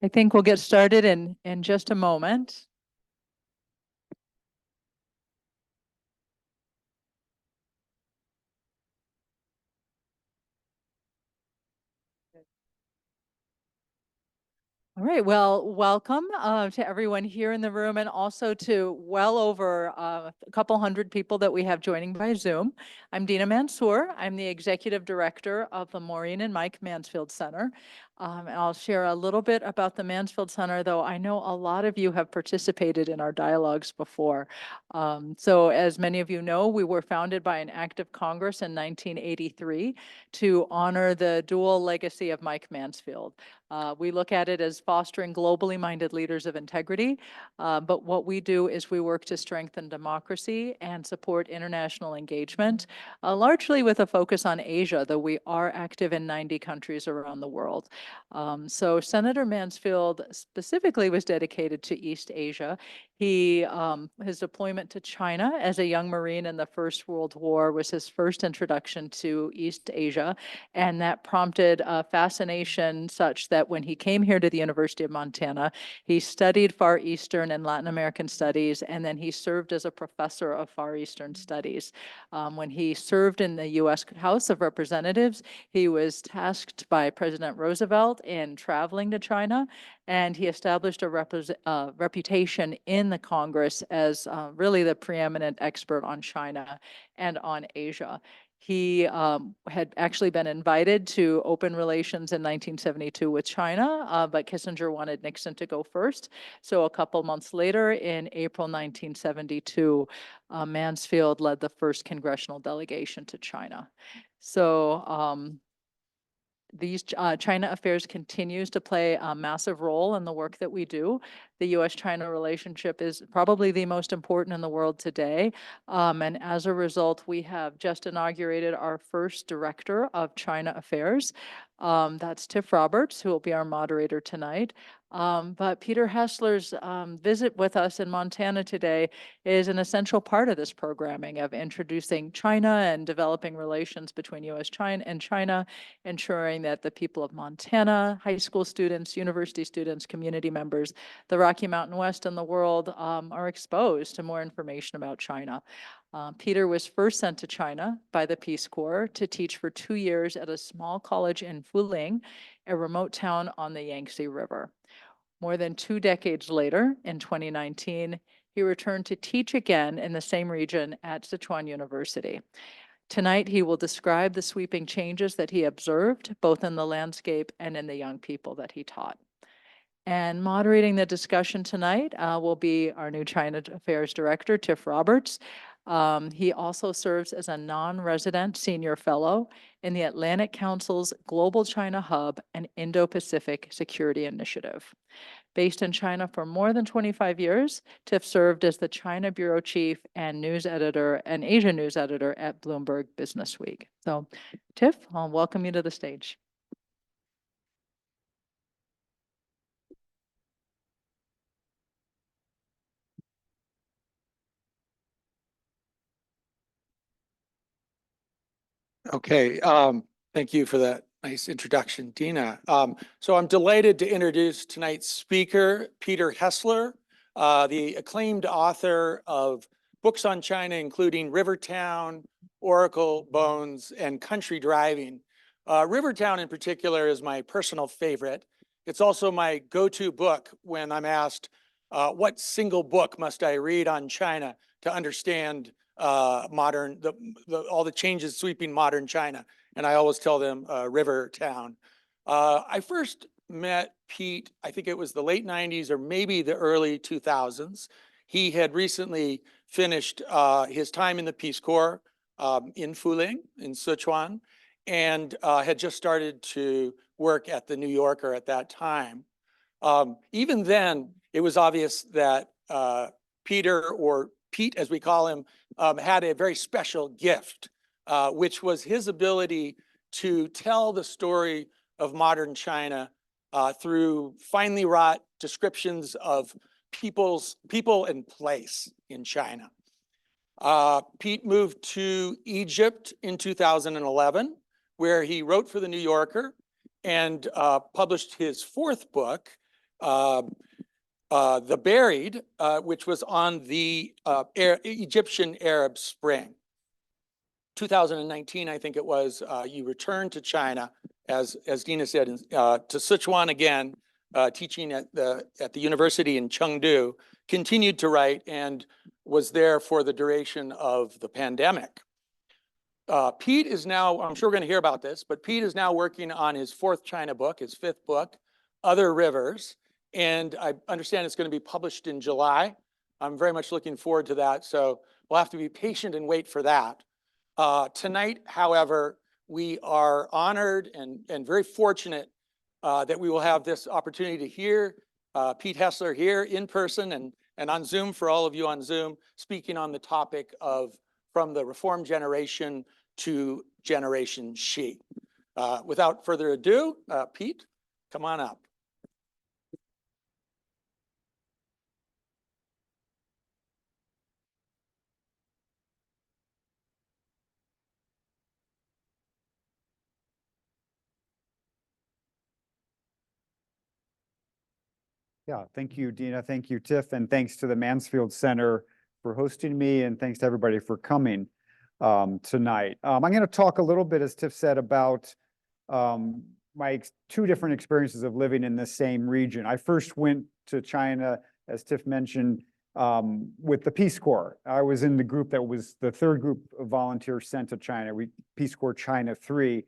I think we'll get started in just a moment. All right, well, welcome to everyone here in the room and also to well over a couple hundred people that we have joining by Zoom. I'm Dina Mansour. I'm the Executive Director of the Maureen and Mike Mansfield Center. And I'll share a little bit about the Mansfield Center, though I know a lot of you have participated in our dialogues before. So as many of you know, we were founded by an act of Congress in 1983 to honor the dual legacy of Mike Mansfield. We look at it as fostering globally minded leaders of integrity, but what we do is we work to strengthen democracy and support international engagement, largely with a focus on Asia, though we are active in 90 countries around the world. So Senator Mansfield specifically was dedicated to East Asia. His deployment to China as a young Marine in the First World War was his first introduction to East Asia, and that prompted a fascination such that when he came here to the University of Montana, he studied Far Eastern and Latin American studies, and then he served as a professor of Far Eastern studies. When he served in the U.S. House of Representatives, he was tasked by President Roosevelt in traveling to China, and he established a reputation in the Congress as really the preeminent expert on China and on Asia. He had actually been invited to open relations in 1972 with China, but Kissinger wanted Nixon to go first. So a couple months later, in April 1972, Mansfield led the first congressional delegation to China. So these China affairs continues to play a massive role in the work that we do. The U.S.-China relationship is probably the most important in the world today. And as a result, we have just inaugurated our first director of China affairs. That's Tiff Roberts, who will be our moderator tonight. But Peter Hessler's visit with us in Montana today is an essential part of this programming of introducing China and developing relations between U.S. and China, ensuring that the people of Montana, high school students, university students, community members, the Rocky Mountain West, and the world are exposed to more information about China. Peter was first sent to China by the Peace Corps to teach for 2 years at a small college in Fuling, a remote town on the Yangtze River. More than 2 decades later, in 2019, he returned to teach again in the same region at Sichuan University. Tonight, he will describe the sweeping changes that he observed, both in the landscape and in the young people that he taught. And moderating the discussion tonight will be our new China Affairs Director, Tiff Roberts. He also serves as a non-resident senior fellow in the Atlantic Council's Global China Hub and Indo-Pacific Security Initiative. Based in China for more than 25 years, Tiff served as the China Bureau Chief and news editor and Asia news editor at Bloomberg Business Week. So Tiff, I'll welcome you to the stage. Okay, thank you for that nice introduction, Dina. So I'm delighted to introduce tonight's speaker, Peter Hessler, the acclaimed author of books on China, including Rivertown, Oracle Bones, and Country Driving. Rivertown in particular is my personal favorite. It's also my go-to book when I'm asked, what single book must I read on China to understand all the changes sweeping modern China, and I always tell them Rivertown. I first met Pete, I think it was the late 90s or maybe the early 2000s. He had recently finished his time in the Peace Corps in Fuling, in Sichuan, and had just started to work at the New Yorker at that time. Even then, it was obvious that Peter, or Pete as we call him, had a very special gift, which was his ability to tell the story of modern China through finely wrought descriptions of people and place in China. Pete moved to Egypt in 2011, where he wrote for the New Yorker and published his fourth book, the buried, which was on the Egyptian Arab Spring. 2019, I think it was, you returned to China, as Dina said, to Sichuan again, teaching at the university in Chengdu, continued to write and was there for the duration of the pandemic. Pete is now, I'm sure we're going to hear about this, but Pete is now working on his fourth China book, his fifth book, Other Rivers. And I understand it's going to be published in July. I'm very much looking forward to that. So we'll have to be patient and wait for that. Tonight, however, we are honored and very fortunate that we will have this opportunity to hear Pete Hessler here in person and on Zoom for all of you on Zoom, speaking on the topic of from the Reform generation to Generation Xi. Without further ado, Pete, come on up. Yeah, thank you, Dina. Thank you, Tiff, and thanks to the Mansfield Center for hosting me, and thanks to everybody for coming tonight. I'm going to talk a little bit, as Tiff said, about my two different experiences of living in the same region. I first went to China, as Tiff mentioned, with the Peace Corps. I was in the group that was the third group of volunteers sent to China, Peace Corps China 3.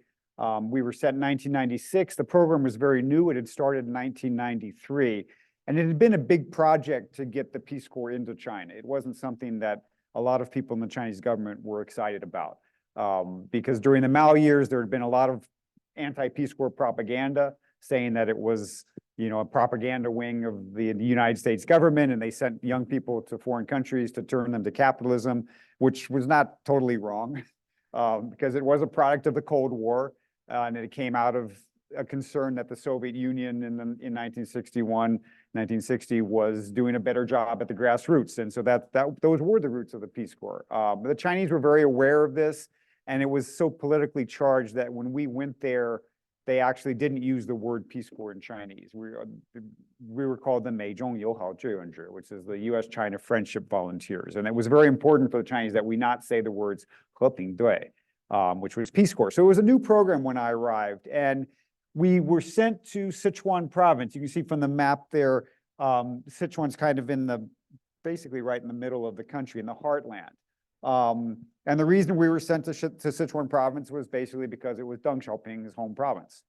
We were sent in 1996. The program was very new. It had started in 1993. And it had been a big project to get the Peace Corps into China. It wasn't something that a lot of people in the Chinese government were excited about. Because during the Mao years, there had been a lot of anti-Peace Corps propaganda saying that it was, you know, a propaganda wing of the United States government, and they sent young people to foreign countries to turn them to capitalism, which was not totally wrong, because it was a product of the Cold War, and it came out of a concern that the Soviet Union in 1961, 1960 was doing a better job at the grassroots. And so those were the roots of the Peace Corps. The Chinese were very aware of this, and it was so politically charged that when we went there, they actually didn't use the word Peace Corps in Chinese. We were called the Meizhong Youhao Zhiyuanzhi, which is the U.S.-China Friendship Volunteers. And it was very important for the Chinese that we not say the words Heping Dui, which was Peace Corps. So it was a new program when I arrived. And we were sent to Sichuan province. You can see from the map there, Sichuan's kind of basically right in the middle of the country, in the heartland. And the reason we were sent to Sichuan province was basically because it was Deng Xiaoping's home province.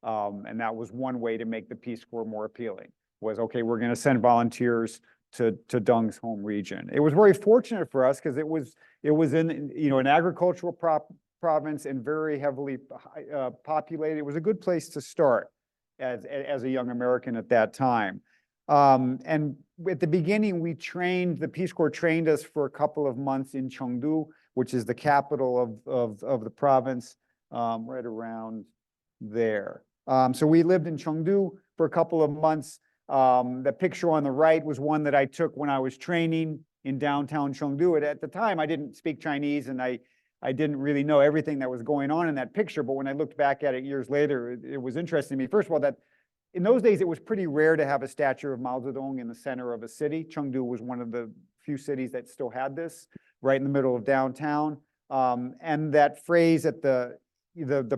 And that was one way to make the Peace Corps more appealing, was, okay, we're going to send volunteers to Deng's home region. It was very fortunate for us because it was in, you know, an agricultural province and very heavily populated. It was a good place to start as a young American at that time. And at the beginning, the Peace Corps trained us for a couple of months in Chengdu, which is the capital of the province, right around there. So we lived in Chengdu for a couple of months. The picture on the right was one that I took when I was training in downtown Chengdu. At the time, I didn't speak Chinese, and I didn't really know everything that was going on in that picture. But when I looked back at it years later, it was interesting to me. First of all, that in those days, it was pretty rare to have a statue of Mao Zedong in the center of a city. Chengdu was one of the few cities that still had this, right in the middle of downtown. And that phrase at the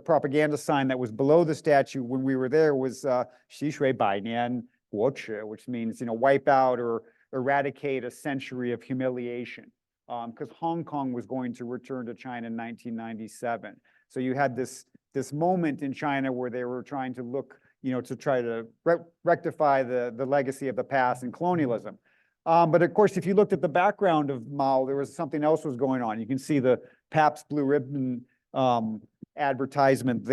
propaganda sign that was below the statue when we were there was "Xi Shui Bai Nian Guo Chi," which means, you know, wipe out or eradicate a century of humiliation. Because Hong Kong was going to return to China in 1997. So you had this moment in China where they were trying to look, you know, to try to rectify the legacy of the past and colonialism. But of course, if you looked at the background of Mao, there was something else was going on. You can see the Pabst Blue Ribbon advertisement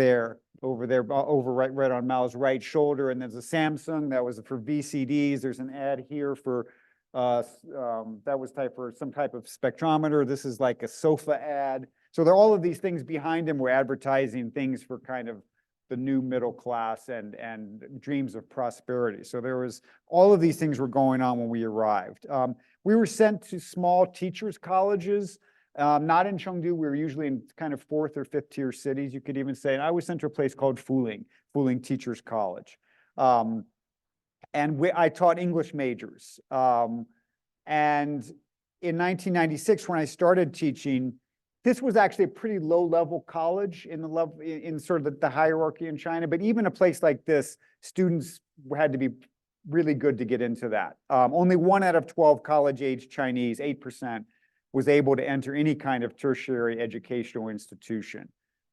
over right on Mao's right shoulder. And there's a Samsung that was for VCDs. There's an ad here for that was for some type of spectrometer. This is like a sofa ad. So there are all of these things behind him were advertising things for kind of the new middle class and dreams of prosperity. So there was all of these things were going on when we arrived. We were sent to small teachers' colleges, not in Chengdu. We were usually in kind of fourth or fifth tier cities, you could even say. And I was sent to a place called Fuling Teachers College. And I taught English majors. And in 1996, when I started teaching, this was actually a pretty low-level college in the level in sort of the hierarchy in China. But even a place like this, students had to be really good to get into that. Only 1 out of 12 college-age Chinese, 8%, was able to enter any kind of tertiary educational institution.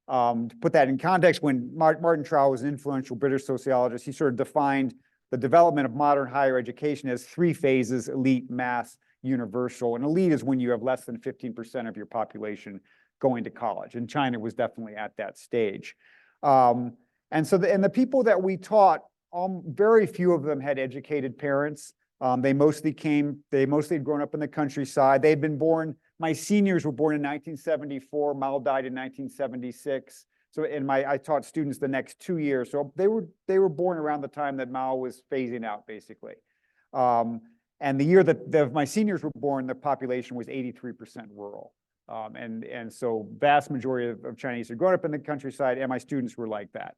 To put that in context, when Martin Trowell was an influential British sociologist, he sort of defined the development of modern higher education as 3 phases: elite, mass, universal. And elite is when you have less than 15% of your population going to college. And China was definitely at that stage. And so the people that we taught, very few of them had educated parents. They mostly had grown up in the countryside. They'd been born, my seniors were born in 1974. Mao died in 1976. So, I taught students the next 2 years. So they were born around the time that Mao was phasing out, basically. And the year that my seniors were born, the population was 83% rural. And so vast majority of Chinese had grown up in the countryside, and my students were like that.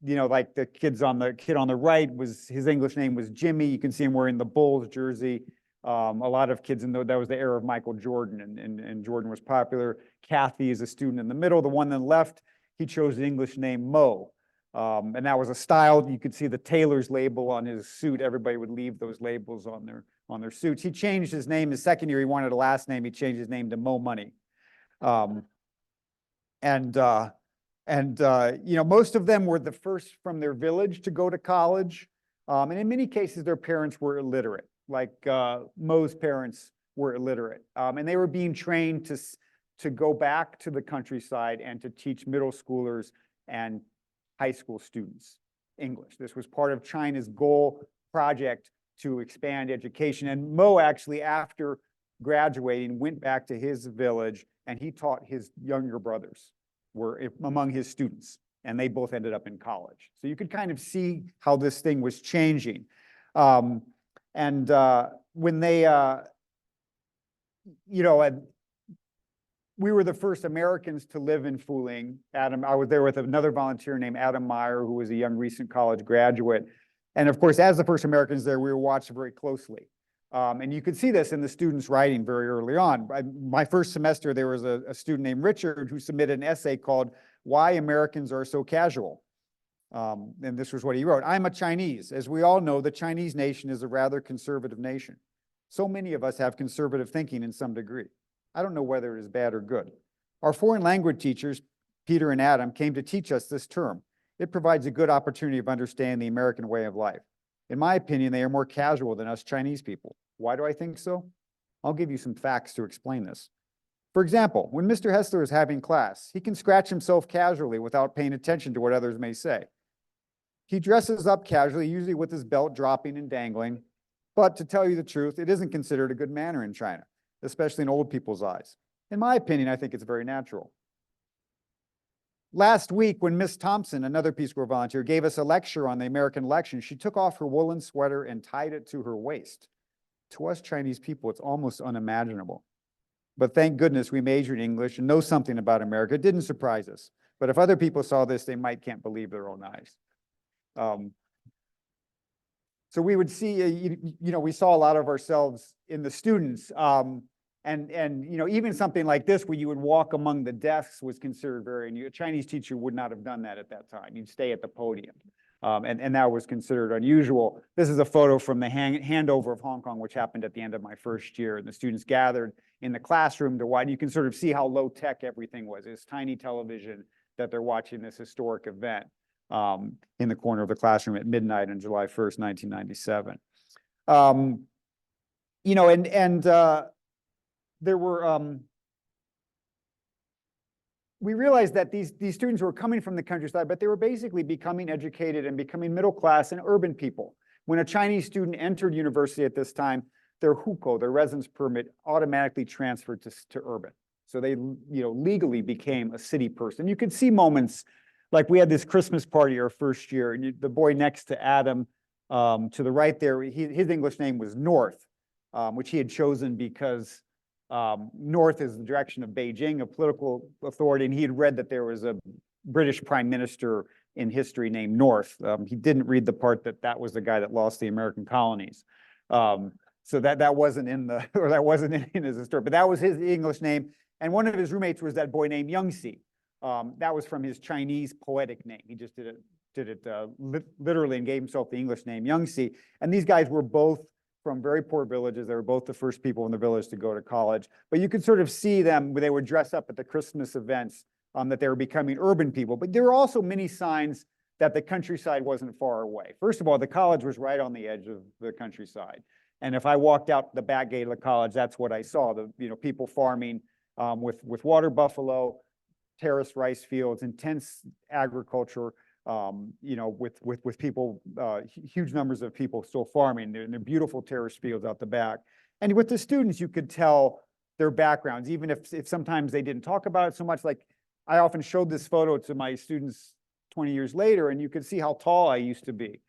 You know, like the kid on the right, his English name was Jimmy. You can see him wearing the Bulls jersey. A lot of kids that was the era of Michael Jordan, and Jordan was popular. Kathy is a student in the middle. The one on the left, he chose the English name Mo. And that was a style. You could see the tailor's label on his suit. Everybody would leave those labels on their suits. He changed his name his second year. He wanted a last name. He changed his name to Mo Money. You know, most of them were the first from their village to go to college. And in many cases, their parents were illiterate, like Mo's parents were illiterate. And they were being trained to go back to the countryside and to teach middle schoolers and high school students English. This was part of China's goal project to expand education. And Mo actually, after graduating, went back to his village, and he taught his younger brothers were among his students, and they both ended up in college. So you could kind of see how this thing was changing. When they, you know, we were the first Americans to live in Fuling. I was there with another volunteer named Adam Meyer, who was a young recent college graduate. And of course, as the first Americans there, we were watched very closely. And you could see this in the students' writing very early on. My first semester, there was a student named Richard who submitted an essay called "Why Americans Are So Casual." And this was what he wrote. "I'm a Chinese. As we all know, the Chinese nation is a rather conservative nation. So many of us have conservative thinking in some degree. I don't know whether it is bad or good. Our foreign language teachers, Peter and Adam, came to teach us this term. It provides a good opportunity of understanding the American way of life. In my opinion, they are more casual than us Chinese people. Why do I think so? I'll give you some facts to explain this. For example, when Mr. Hessler is having class, he can scratch himself casually without paying attention to what others may say. He dresses up casually, usually with his belt dropping and dangling. But to tell you the truth, it isn't considered a good manner in China, especially in old people's eyes. In my opinion, I think it's very natural. Last week, when Miss Thompson, another Peace Corps volunteer, gave us a lecture on the American election, she took off her woolen sweater and tied it to her waist. To us Chinese people, it's almost unimaginable. But thank goodness we majored in English and know something about America. It didn't surprise us. But if other people saw this, they can't believe their own eyes. So we would see, you know, we saw a lot of ourselves in the students. And you know, even something like this, where you would walk among the desks, was considered a Chinese teacher would not have done that at that time. You'd stay at the podium. And that was considered unusual. This is a photo from the handover of Hong Kong, which happened at the end of my first year. And the students gathered in the classroom to watch. You can sort of see how low tech everything was. It's tiny television that they're watching this historic event in the corner of the classroom at midnight on July 1st, 1997. You know, there were, we realized that these students were coming from the countryside, but they were basically becoming educated and becoming middle class and urban people. When a Chinese student entered university at this time, their hukou, their residence permit, automatically transferred to urban. So they, you know, legally became a city person. You could see moments like we had this Christmas party our first year, and the boy next to Adam, to the right there, his English name was North, which he had chosen because north is the direction of Beijing, a political authority, and he had read that there was a British prime minister in history named North. He didn't read the part that was the guy that lost the American colonies. So that wasn't in the, or that wasn't in his story, but that was his English name. And one of his roommates was that boy named Yangtze. That was from his Chinese poetic name. He just did it literally and gave himself the English name Yangtze. And these guys were both from very poor villages. They were both the first people in the village to go to college. But you could sort of see them, they would dress up at the Christmas events, that they were becoming urban people. But there were also many signs that the countryside wasn't far away. First of all, the college was right on the edge of the countryside. And if I walked out the back gate of the college, that's what I saw, people farming with water buffalo, terraced rice fields, intense agriculture, with people, huge numbers of people still farming. They're beautiful terraced fields out the back. And with the students, you could tell their backgrounds, even if sometimes they didn't talk about it so much. Like I often showed this photo to my students 20 years later, and you could see how tall I used to be.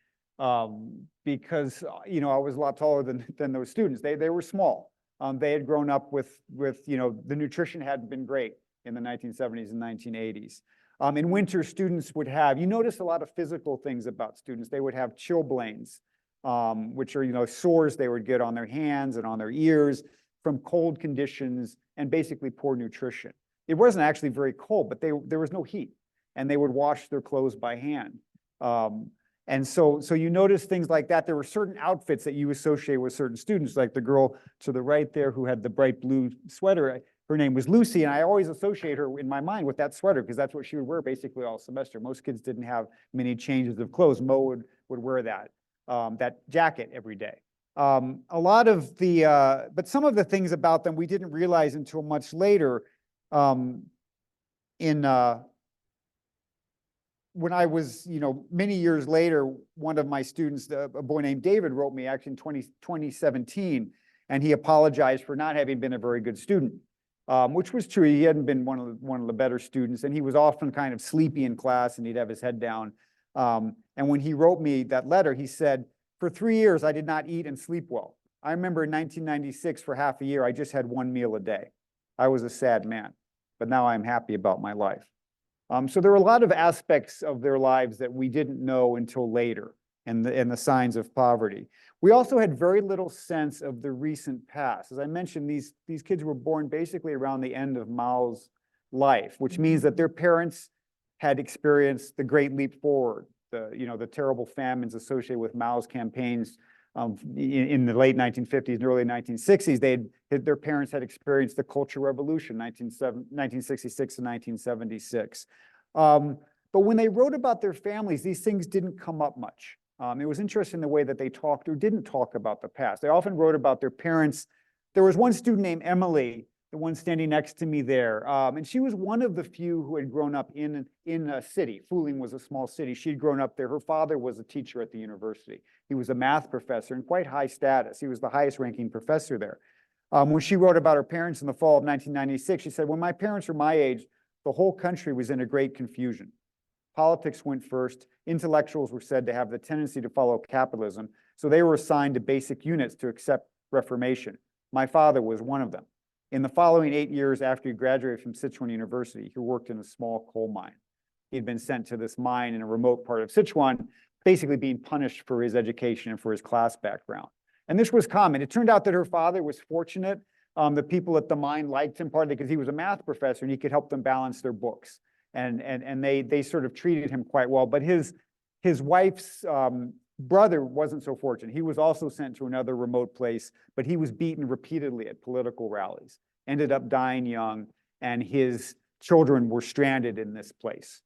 Because, I was a lot taller than those students. They were small. They had grown up with, the nutrition hadn't been great in the 1970s and 1980s. In winter, students would have, you notice a lot of physical things about students. They would have chilblains, which are, sores they would get on their hands and on their ears from cold conditions and basically poor nutrition. It wasn't actually very cold, but there was no heat, and they would wash their clothes by hand. And so you notice things like that. There were certain outfits that you associate with certain students, like the girl to the right there who had the bright blue sweater. Her name was Lucy, and I always associate her in my mind with that sweater because that's what she would wear basically all semester. Most kids didn't have many changes of clothes. Mo would wear that jacket every day. A lot of but some of the things about them we didn't realize until much later. When I was, many years later, one of my students, a boy named David, wrote me actually in 2017, and he apologized for not having been a very good student, which was true. He hadn't been one of the better students, and he was often kind of sleepy in class, and he'd have his head down. And when he wrote me that letter, he said, "For 3 years, I did not eat and sleep well. I remember in 1996, for half a year, I just had 1 meal a day. I was a sad man, but now I'm happy about my life." So there were a lot of aspects of their lives that we didn't know until later, and the signs of poverty. We also had very little sense of the recent past. As I mentioned, these kids were born basically around the end of Mao's life, which means that their parents had experienced the Great Leap Forward, the terrible famines associated with Mao's campaigns in the late 1950s and early 1960s. Their parents had experienced the Cultural Revolution, 1966 to 1976. But when they wrote about their families, these things didn't come up much. It was interesting the way that they talked or didn't talk about the past. They often wrote about their parents. There was one student named Emily, the one standing next to me there, and she was one of the few who had grown up in a city. Fuling was a small city. She'd grown up there. Her father was a teacher at the university. He was a math professor and quite high status. He was the highest ranking professor there. When she wrote about her parents in the fall of 1996, she said, "When my parents were my age, the whole country was in a great confusion. Politics went first. Intellectuals were said to have the tendency to follow capitalism, so they were assigned to basic units to accept reformation. My father was one of them. In the following 8 years after he graduated from Sichuan University, he worked in a small coal mine. He had been sent to this mine in a remote part of Sichuan, basically being punished for his education and for his class background." And this was common. It turned out that her father was fortunate. The people at the mine liked him partly because he was a math professor and he could help them balance their books. And they sort of treated him quite well. But his wife's brother wasn't so fortunate. He was also sent to another remote place, but he was beaten repeatedly at political rallies, ended up dying young, and his children were stranded in this place,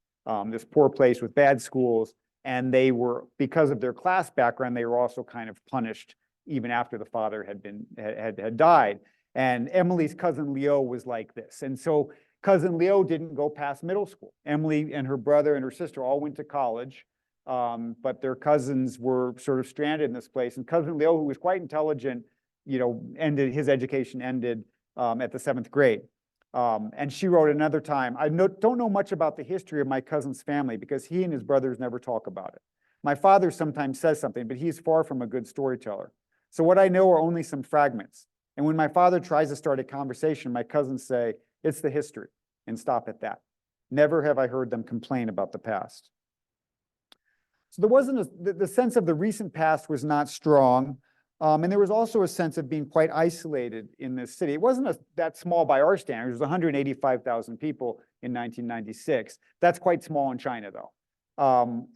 this poor place with bad schools. And they were, because of their class background, they were also kind of punished even after the father had died. And Emily's cousin Leo was like this. And so cousin Leo didn't go past middle school. Emily and her brother and her sister all went to college, but their cousins were sort of stranded in this place. And cousin Leo, who was quite intelligent, his education ended at the 7th grade. And she wrote another time, "I don't know much about the history of my cousin's family because he and his brothers never talk about it. My father sometimes says something, but he's far from a good storyteller. So what I know are only some fragments. And when my father tries to start a conversation, my cousins say, 'It's the history,' and stop at that. Never have I heard them complain about the past." So there wasn't the sense of the recent past was not strong. And there was also a sense of being quite isolated in this city. It wasn't that small by our standards. It was 185,000 people in 1996. That's quite small in China, though. But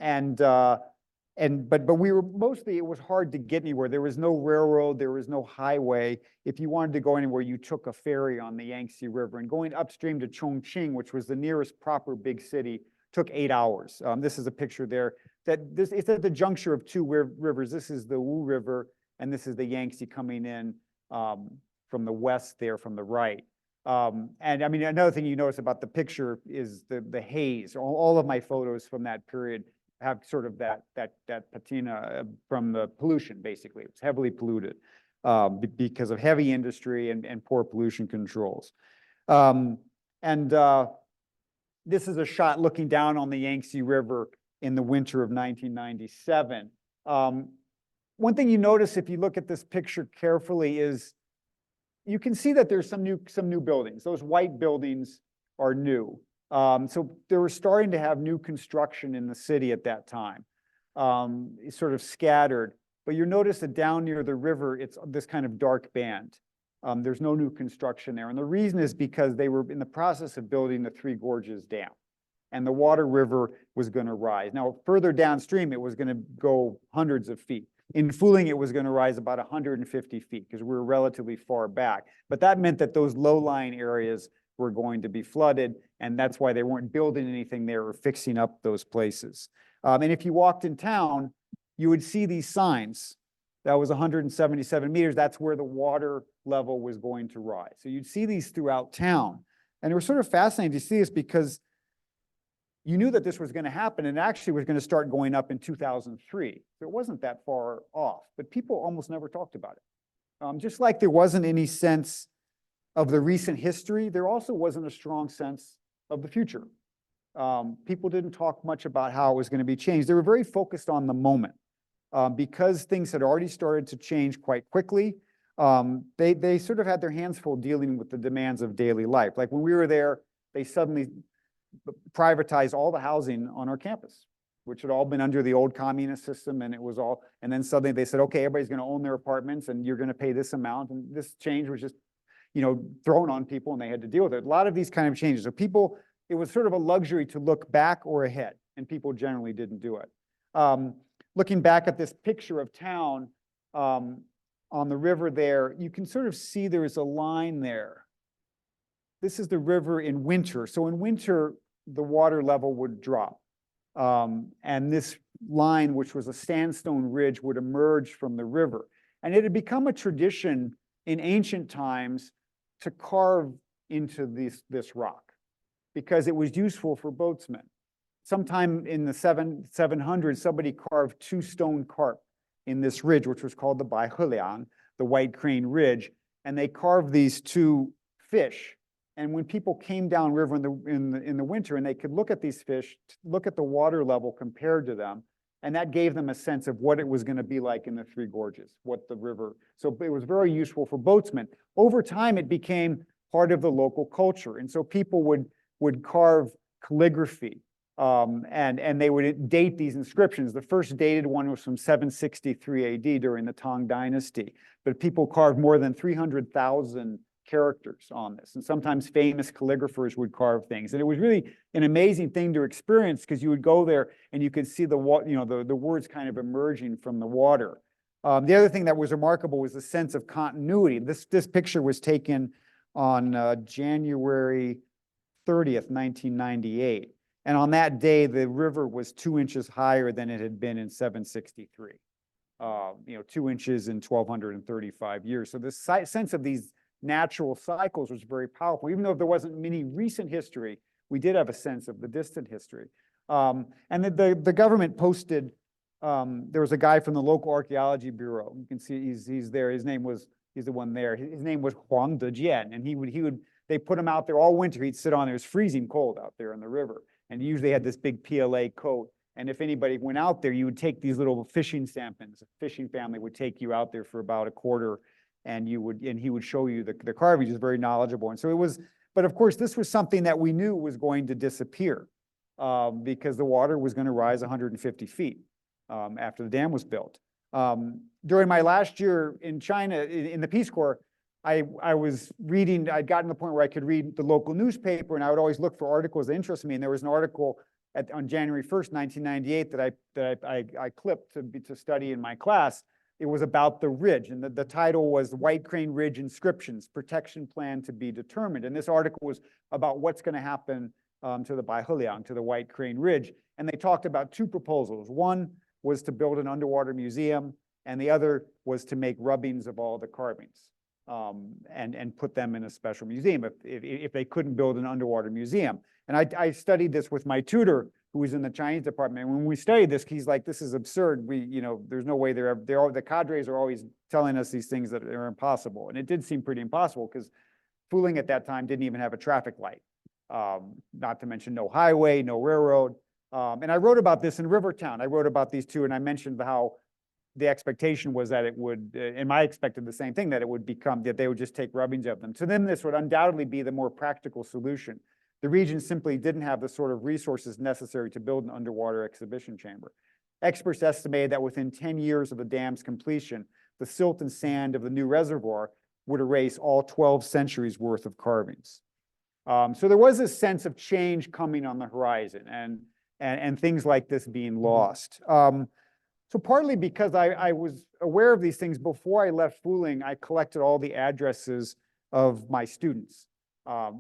we were mostly, it was hard to get anywhere. There was no railroad, there was no highway. If you wanted to go anywhere, you took a ferry on the Yangtze River, and going upstream to Chongqing, which was the nearest proper big city, took 8 hours. This is a picture there it's at the juncture of two rivers. This is the Wu River, and this is the Yangtze coming in from the west there from the right. And I mean, another thing you notice about the picture is the haze. All of my photos from that period have sort of that patina from the pollution, basically. It's heavily polluted because of heavy industry and poor pollution controls. This is a shot looking down on the Yangtze River in the winter of 1997. One thing you notice if you look at this picture carefully is you can see that there's some new buildings. Those white buildings are new. So they were starting to have new construction in the city at that time. It's sort of scattered, but you notice that down near the river, it's this kind of dark band. There's no new construction there. And the reason is because they were in the process of building the Three Gorges Dam, and the water river was going to rise. Now, further downstream, it was going to go hundreds of feet. In Fuling, it was going to rise about 150 feet because we were relatively far back. But that meant that those low-lying areas were going to be flooded, and that's why they weren't building anything there or fixing up those places. And if you walked in town, you would see these signs. That was 177 meters. That's where the water level was going to rise. So you'd see these throughout town. And it was sort of fascinating to see this because you knew that this was going to happen, and actually was going to start going up in 2003. So it wasn't that far off, but people almost never talked about it. Just like there wasn't any sense of the recent history, there also wasn't a strong sense of the future. People didn't talk much about how it was going to be changed. They were very focused on the moment. Because things had already started to change quite quickly, they sort of had their hands full dealing with the demands of daily life. Like when we were there, they suddenly privatized all the housing on our campus, which had all been under the old communist system, and it was all, and then suddenly they said, okay, everybody's going to own their apartments, and you're going to pay this amount, and this change was just, thrown on people, and they had to deal with it. A lot of these kind of changes. So people, it was sort of a luxury to look back or ahead, and people generally didn't do it. Looking back at this picture of town on the river there, you can sort of see there's a line there. This is the river in winter. So in winter, the water level would drop. And this line, which was a sandstone ridge, would emerge from the river. And it had become a tradition in ancient times to carve into this rock because it was useful for boatsmen. Sometime in the 700s, somebody carved 2 stone carp in this ridge, which was called the Bai Heliang, the White Crane Ridge, and they carved these 2 fish. And when people came down river in the winter, and they could look at these fish, look at the water level compared to them, and that gave them a sense of what it was going to be like in the Three Gorges, what the river. So it was very useful for boatsmen. Over time, it became part of the local culture, and so people would carve calligraphy. And they would date these inscriptions. The first dated one was from 763 AD during the Tang Dynasty, but people carved more than 300,000 characters on this. And sometimes famous calligraphers would carve things. And it was really an amazing thing to experience because you would go there and you could see the words kind of emerging from the water. The other thing that was remarkable was the sense of continuity. This picture was taken on January 30th, 1998. And on that day, the river was 2 inches higher than it had been in 763. 2 inches in 1,235 years. So this sense of these natural cycles was very powerful. Even though there wasn't many recent history, we did have a sense of the distant history. And the government posted, there was a guy from the local archaeology bureau. You can see he's there. He's the one there. His name was Huang Dejian, and they put him out there all winter. He'd sit on there. It was freezing cold out there in the river. And he usually had this big PLA coat. And if anybody went out there, you would take these little fishing sampans. A fishing family would take you out there for about a quarter, and he would show you the carving. He was very knowledgeable. And so it was, but of course, this was something that we knew was going to disappear because the water was going to rise 150 feet. after the dam was built. During my last year in China, in the Peace Corps, I was reading, I'd gotten to the point where I could read the local newspaper, and I would always look for articles that interested me. And there was an article on January 1st, 1998 that I clipped to study in my class. It was about the ridge, and the title was White Crane Ridge Inscriptions, Protection Plan to be Determined. And this article was about what's going to happen to the Baiheliang, to the White Crane Ridge. And they talked about two proposals. One was to build an underwater museum, and the other was to make rubbings of all the carvings and put them in a special museum if they couldn't build an underwater museum. And I studied this with my tutor, who was in the Chinese department. And when we studied this, he's like, this is absurd. There's no way the cadres are always telling us these things that are impossible. And it did seem pretty impossible because Fuling at that time didn't even have a traffic light, not to mention no highway, no railroad. And I wrote about this in Rivertown. I wrote about these two, and I mentioned how the expectation was that it would, and I expected the same thing, that it would become, that they would just take rubbings of them. To them, this would undoubtedly be the more practical solution. The region simply didn't have the sort of resources necessary to build an underwater exhibition chamber. Experts estimated that within 10 years of the dam's completion, the silt and sand of the new reservoir would erase all 12 centuries worth of carvings. So there was this sense of change coming on the horizon and things like this being lost. So partly because I was aware of these things before I left Fuling, I collected all the addresses of my students,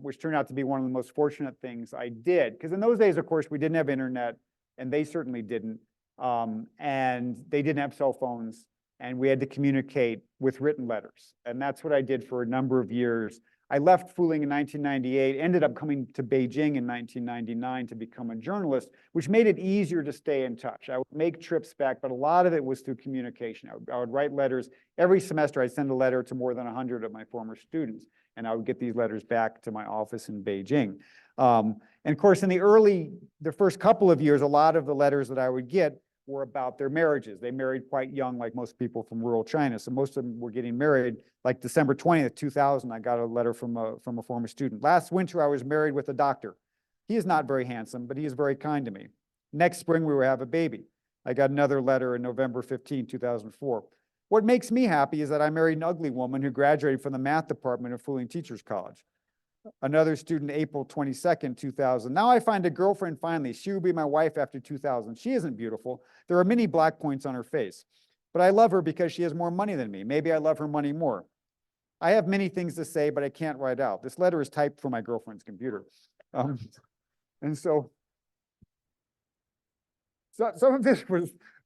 which turned out to be one of the most fortunate things I did. Because in those days, of course, we didn't have internet, and they certainly didn't. And they didn't have cell phones, and we had to communicate with written letters. And that's what I did for a number of years. I left Fuling in 1998, ended up coming to Beijing in 1999 to become a journalist, which made it easier to stay in touch. I would make trips back, but a lot of it was through communication. I would write letters. Every semester, I'd send a letter to more than 100 of my former students, and I would get these letters back to my office in Beijing. And of course, in the first couple of years, a lot of the letters that I would get were about their marriages. They married quite young, like most people from rural China. So most of them were getting married. Like December 20th, 2000, I got a letter from a former student. Last winter, I was married with a doctor. He is not very handsome, but he is very kind to me. Next spring, we will have a baby. I got another letter in November 15, 2004. What makes me happy is that I married an ugly woman who graduated from the math department of Fuling Teachers College. Another student, April 22nd, 2000. Now I find a girlfriend finally. She will be my wife after 2000. She isn't beautiful. There are many black points on her face. But I love her because she has more money than me. Maybe I love her money more. I have many things to say, but I can't write out. This letter is typed from my girlfriend's computer. And so some of this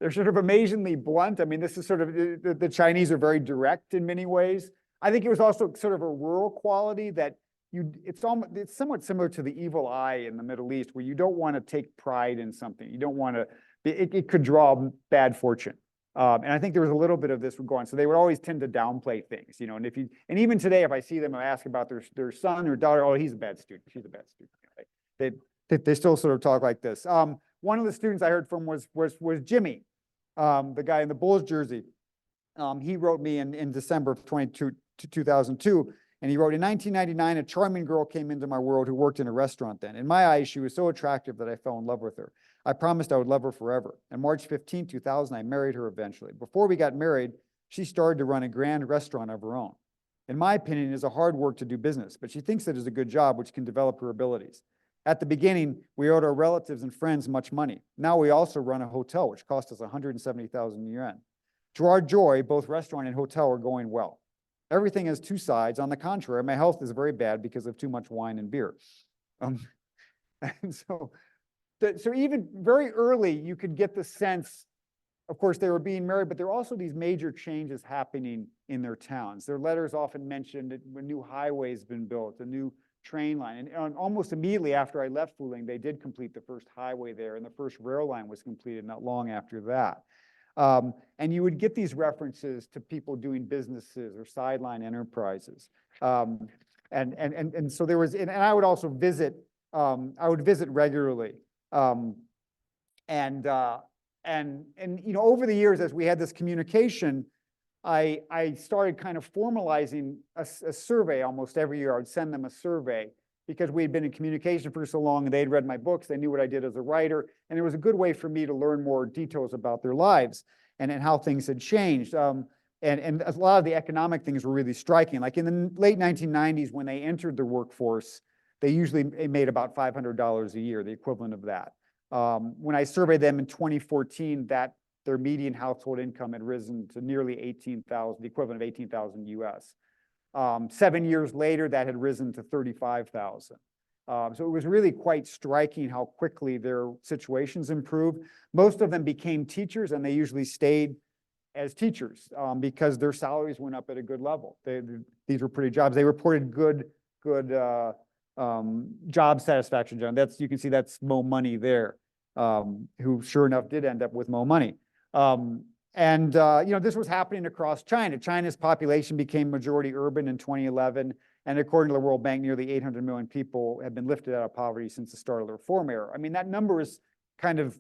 they're sort of amazingly blunt. I mean, this is sort of, the Chinese are very direct in many ways. I think it was also sort of a rural quality that it's somewhat similar to the evil eye in the Middle East, where you don't want to take pride in something. You don't want to, it could draw bad fortune. And I think there was a little bit of this going. So they would always tend to downplay things, and even today, if I see them, I ask about their son or daughter, oh, he's a bad student, she's a bad student. They still sort of talk like this. One of the students I heard from was Jimmy, the guy in the Bulls jersey. He wrote me in December of 2002. And he wrote, in 1999, a charming girl came into my world who worked in a restaurant then. In my eyes, she was so attractive that I fell in love with her. I promised I would love her forever. On March 15, 2000, I married her eventually. Before we got married, she started to run a grand restaurant of her own. In my opinion, it is a hard work to do business, but she thinks it is a good job which can develop her abilities. At the beginning, we owed our relatives and friends much money. Now we also run a hotel, which cost us 170,000 yuan. To our joy, both restaurant and hotel are going well. Everything has two sides. On the contrary, my health is very bad because of too much wine and beer. And so even very early, you could get the sense, of course, they were being married, but there are also these major changes happening in their towns. Their letters often mentioned that a new highway has been built, a new train line. And almost immediately after I left Fuling, they did complete the first highway there, and the first rail line was completed not long after that. And you would get these references to people doing businesses or sideline enterprises. And so there was, and I would also visit, I would visit regularly. Over the years, as we had this communication, I started kind of formalizing a survey almost every year. I would send them a survey because we had been in communication for so long and they'd read my books, they knew what I did as a writer, and it was a good way for me to learn more details about their lives and how things had changed. And a lot of the economic things were really striking. Like in the late 1990s, when they entered the workforce, they usually made about $500 a year, the equivalent of that. When I surveyed them in 2014, their median household income had risen to nearly 18,000, the equivalent of 18,000 US. 7 years later, that had risen to 35,000. So it was really quite striking how quickly their situations improved. Most of them became teachers, and they usually stayed as teachers because their salaries went up at a good level. These were pretty jobs. They reported good job satisfaction. John, you can see that's Mo Money there, who sure enough did end up with Mo Money. This was happening across China. China's population became majority urban in 2011, and according to the World Bank, nearly 800 million people have been lifted out of poverty since the start of the reform era. I mean, that number is kind of,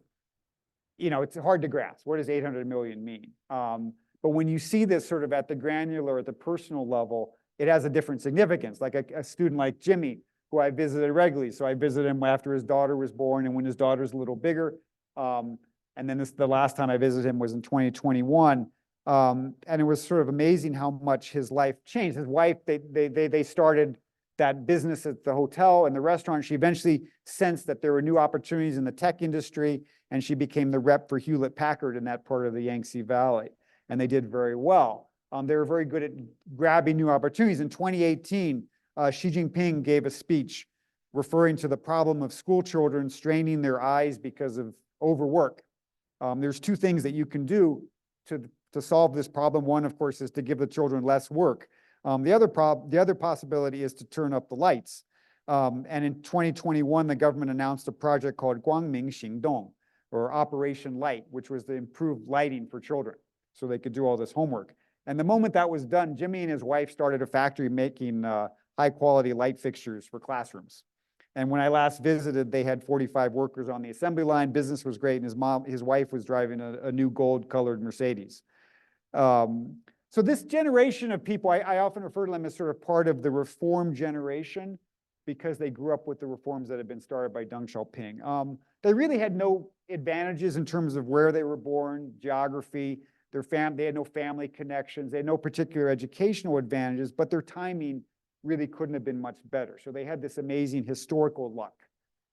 it's hard to grasp. What does 800 million mean? But when you see this sort of at the granular, at the personal level, it has a different significance. Like a student like Jimmy, who I visited regularly. So I visited him after his daughter was born and when his daughter's a little bigger. And then the last time I visited him was in 2021. And it was sort of amazing how much his life changed. His wife, they started that business at the hotel and the restaurant. She eventually sensed that there were new opportunities in the tech industry, and she became the rep for Hewlett-Packard in that part of the Yangtze Valley. And they did very well. They were very good at grabbing new opportunities. In 2018, Xi Jinping gave a speech referring to the problem of school children straining their eyes because of overwork. There's two things that you can do to solve this problem. One, of course, is to give the children less work. The other possibility is to turn up the lights. And in 2021, the government announced a project called Guangming Xingdong, or Operation Light, which was to improve lighting for children so they could do all this homework. And the moment that was done, Jimmy and his wife started a factory making high-quality light fixtures for classrooms. And when I last visited, they had 45 workers on the assembly line. Business was great, and his wife was driving a new gold-colored Mercedes. So this generation of people, I often refer to them as sort of part of the reform generation because they grew up with the reforms that had been started by Deng Xiaoping. They really had no advantages in terms of where they were born, geography, they had no family connections, they had no particular educational advantages, but their timing really couldn't have been much better. So they had this amazing historical luck.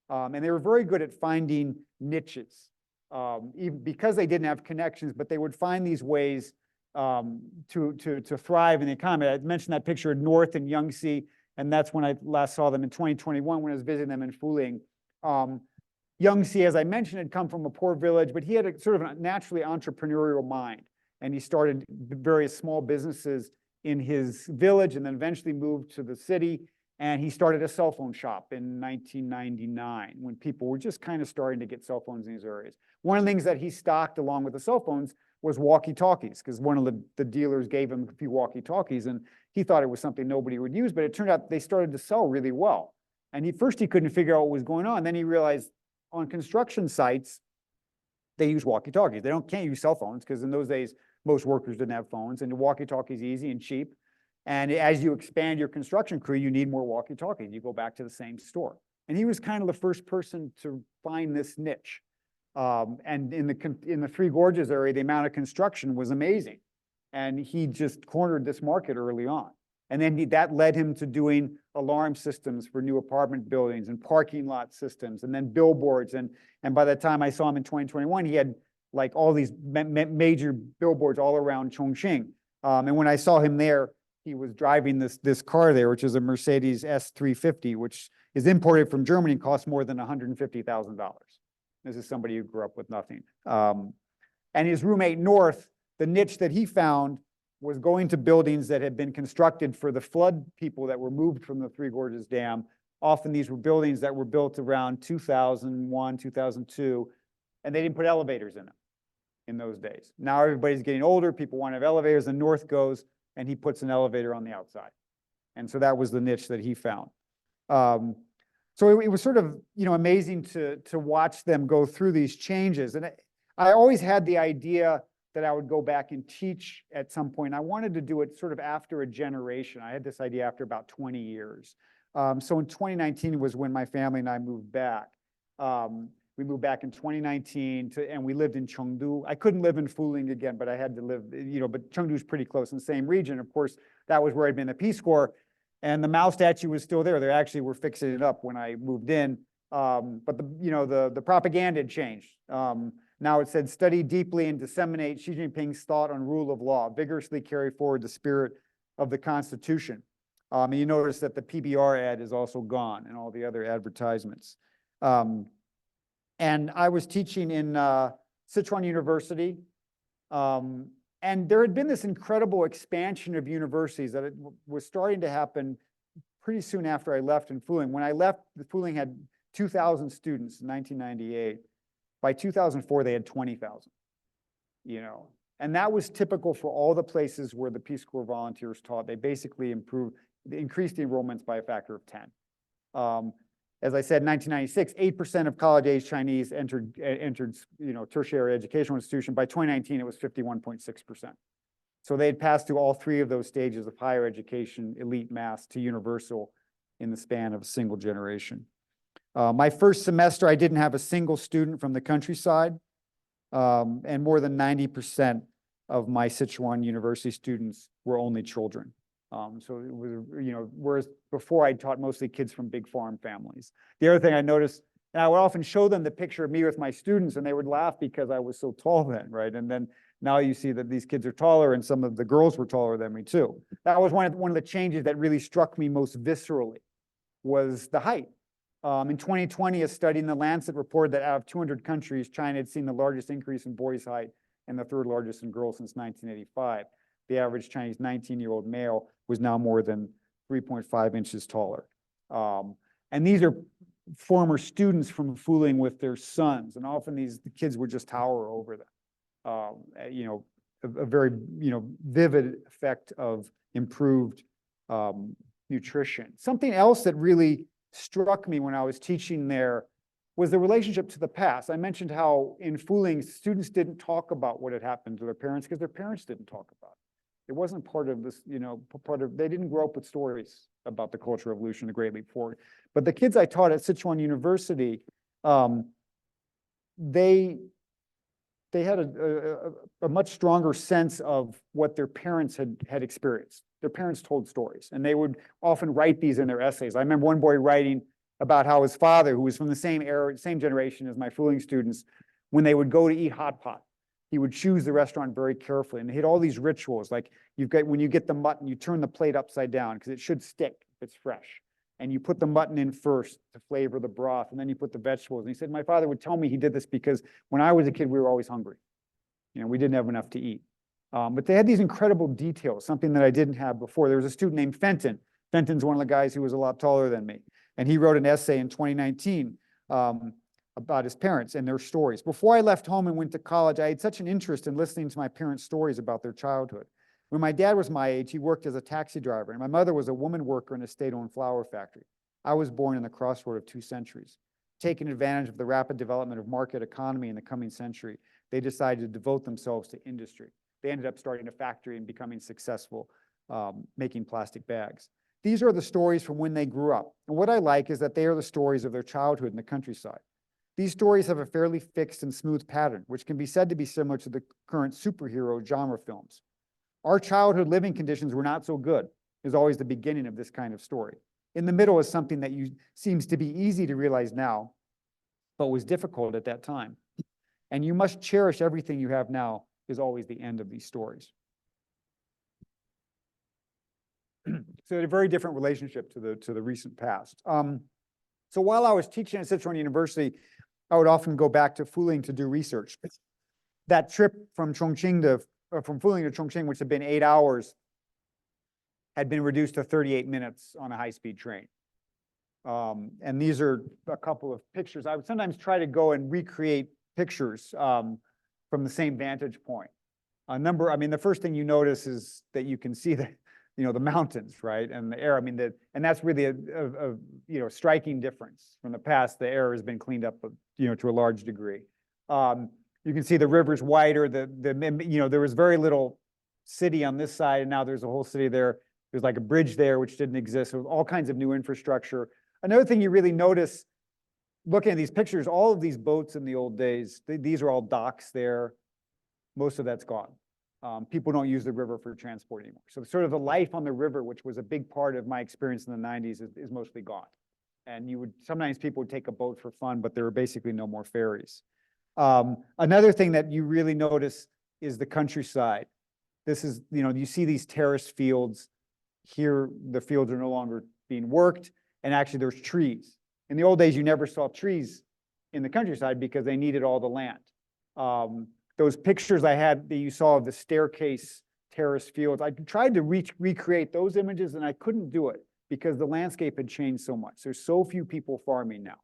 And they were very good at finding niches, even because they didn't have connections, but they would find these ways to thrive in the economy. I mentioned that picture north in Yangtze, and that's when I last saw them in 2021 when I was visiting them in Fuling. Yangtze, as I mentioned, had come from a poor village, but he had a sort of a naturally entrepreneurial mind. And he started various small businesses in his village and then eventually moved to the city. And he started a cell phone shop in 1999 when people were just kind of starting to get cell phones in these areas. One of the things that he stocked along with the cell phones was walkie-talkies, because one of the dealers gave him a few walkie-talkies and he thought it was something nobody would use, but it turned out they started to sell really well. And first he couldn't figure out what was going on. Then he realized on construction sites, they use walkie-talkies. They can't use cell phones because in those days, most workers didn't have phones, and the walkie-talkie is easy and cheap. And as you expand your construction crew, you need more walkie-talkies. You go back to the same store. And he was kind of the first person to find this niche. And in the Three Gorges area, the amount of construction was amazing. And he just cornered this market early on. And then that led him to doing alarm systems for new apartment buildings and parking lot systems, and then billboards. And by the time I saw him in 2021, he had like all these major billboards all around Chongqing. And when I saw him there, he was driving this car there, which is a Mercedes S350, which is imported from Germany and costs more than $150,000. This is somebody who grew up with nothing. And his roommate North, the niche that he found was going to buildings that had been constructed for the flood people that were moved from the Three Gorges Dam. Often these were buildings that were built around 2001, 2002, and they didn't put elevators in them in those days. Now everybody's getting older, people want to have elevators, and North goes and he puts an elevator on the outside. And so that was the niche that he found. So it was sort of, amazing to watch them go through these changes. And I always had the idea that I would go back and teach at some point. I wanted to do it sort of after a generation. I had this idea after about 20 years. So in 2019 was when my family and I moved back. We moved back in 2019 and we lived in Chengdu. I couldn't live in Fuling again, but I had to live, but Chengdu's pretty close in the same region. Of course, that was where I'd been in the Peace Corps, and the Mao statue was still there. They actually were fixing it up when I moved in. But the propaganda had changed. Now it said, study deeply and disseminate Xi Jinping's thought on rule of law, vigorously carry forward the spirit of the Constitution. And you notice that the PBR ad is also gone and all the other advertisements. And I was teaching in Sichuan University. And there had been this incredible expansion of universities that it was starting to happen pretty soon after I left in Fuling. When I left, the Fuling had 2,000 students in 1998. By 2004, they had 20,000, and that was typical for all the places where the Peace Corps volunteers taught. They basically increased the enrollments by a factor of 10. As I said, in 1996, 8% of college-age Chinese entered tertiary educational institution. By 2019, it was 51.6%. So they had passed through all three of those stages of higher education, elite mass to universal in the span of a single generation. My first semester, I didn't have a single student from the countryside, and more than 90% of my Sichuan University students were only children. So it was, whereas before I taught mostly kids from big farm families. The other thing I noticed, and I would often show them the picture of me with my students, and they would laugh because I was so tall then, right? And then now you see that these kids are taller, and some of the girls were taller than me too. That was one of the changes that really struck me most viscerally, was the height. In 2020, a study in The Lancet reported that out of 200 countries, China had seen the largest increase in boys' height and the third largest in girls since 1985. The average Chinese 19-year-old male was now more than 3.5 inches taller. And these are former students from Fuling with their sons, and often the kids would just tower over them. A very vivid effect of improved nutrition. Something else that really struck me when I was teaching there was the relationship to the past. I mentioned how in Fuling, students didn't talk about what had happened to their parents because their parents didn't talk about it. It wasn't part of this, they didn't grow up with stories about the Cultural Revolution, the Great Leap Forward. But the kids I taught at Sichuan University, they had a much stronger sense of what their parents had experienced. Their parents told stories, and they would often write these in their essays. I remember one boy writing about how his father, who was from the same era, same generation as my Fuling students, when they would go to eat hot pot, he would choose the restaurant very carefully, and he had all these rituals, like when you get the mutton, you turn the plate upside down because it should stick if it's fresh, and you put the mutton in first to flavor the broth, and then you put the vegetables. And he said, my father would tell me he did this because when I was a kid, we were always hungry. We didn't have enough to eat. But they had these incredible details, something that I didn't have before. There was a student named Fenton. Fenton's one of the guys who was a lot taller than me. And he wrote an essay in 2019 about his parents and their stories. Before I left home and went to college, I had such an interest in listening to my parents' stories about their childhood. When my dad was my age, he worked as a taxi driver, and my mother was a woman worker in a state-owned flour factory. I was born in the crossroad of two centuries. Taking advantage of the rapid development of market economy in the coming century, they decided to devote themselves to industry. They ended up starting a factory and becoming successful, making plastic bags. These are the stories from when they grew up. And what I like is that they are the stories of their childhood in the countryside. These stories have a fairly fixed and smooth pattern, which can be said to be similar to the current superhero genre films. Our childhood living conditions were not so good, is always the beginning of this kind of story. In the middle is something that seems to be easy to realize now, but was difficult at that time. And you must cherish everything you have now is always the end of these stories. So a very different relationship to the recent past. So while I was teaching at Sichuan University, I would often go back to Fuling to do research. That trip from Fuling to Chongqing, which had been 8 hours, had been reduced to 38 minutes on a high-speed train. And these are a couple of pictures. I would sometimes try to go and recreate pictures from the same vantage point. The first thing you notice is that you can see the mountains, right? And the air, and that's really a striking difference from the past. The air has been cleaned up, to a large degree. You can see the river's wider. There was very little city on this side, and now there's a whole city there. There's like a bridge there which didn't exist. So all kinds of new infrastructure. Another thing you really notice looking at these pictures, all of these boats in the old days, these are all docks there. Most of that's gone. People don't use the river for transport anymore. So sort of the life on the river, which was a big part of my experience in the 90s, is mostly gone. And sometimes people would take a boat for fun, but there were basically no more ferries. Another thing that you really notice is the countryside. This is, you see these terraced fields. Here, the fields are no longer being worked, and actually there's trees. In the old days, you never saw trees in the countryside because they needed all the land. Those pictures I had that you saw of the staircase terraced fields, I tried to recreate those images and I couldn't do it because the landscape had changed so much. There's so few people farming now.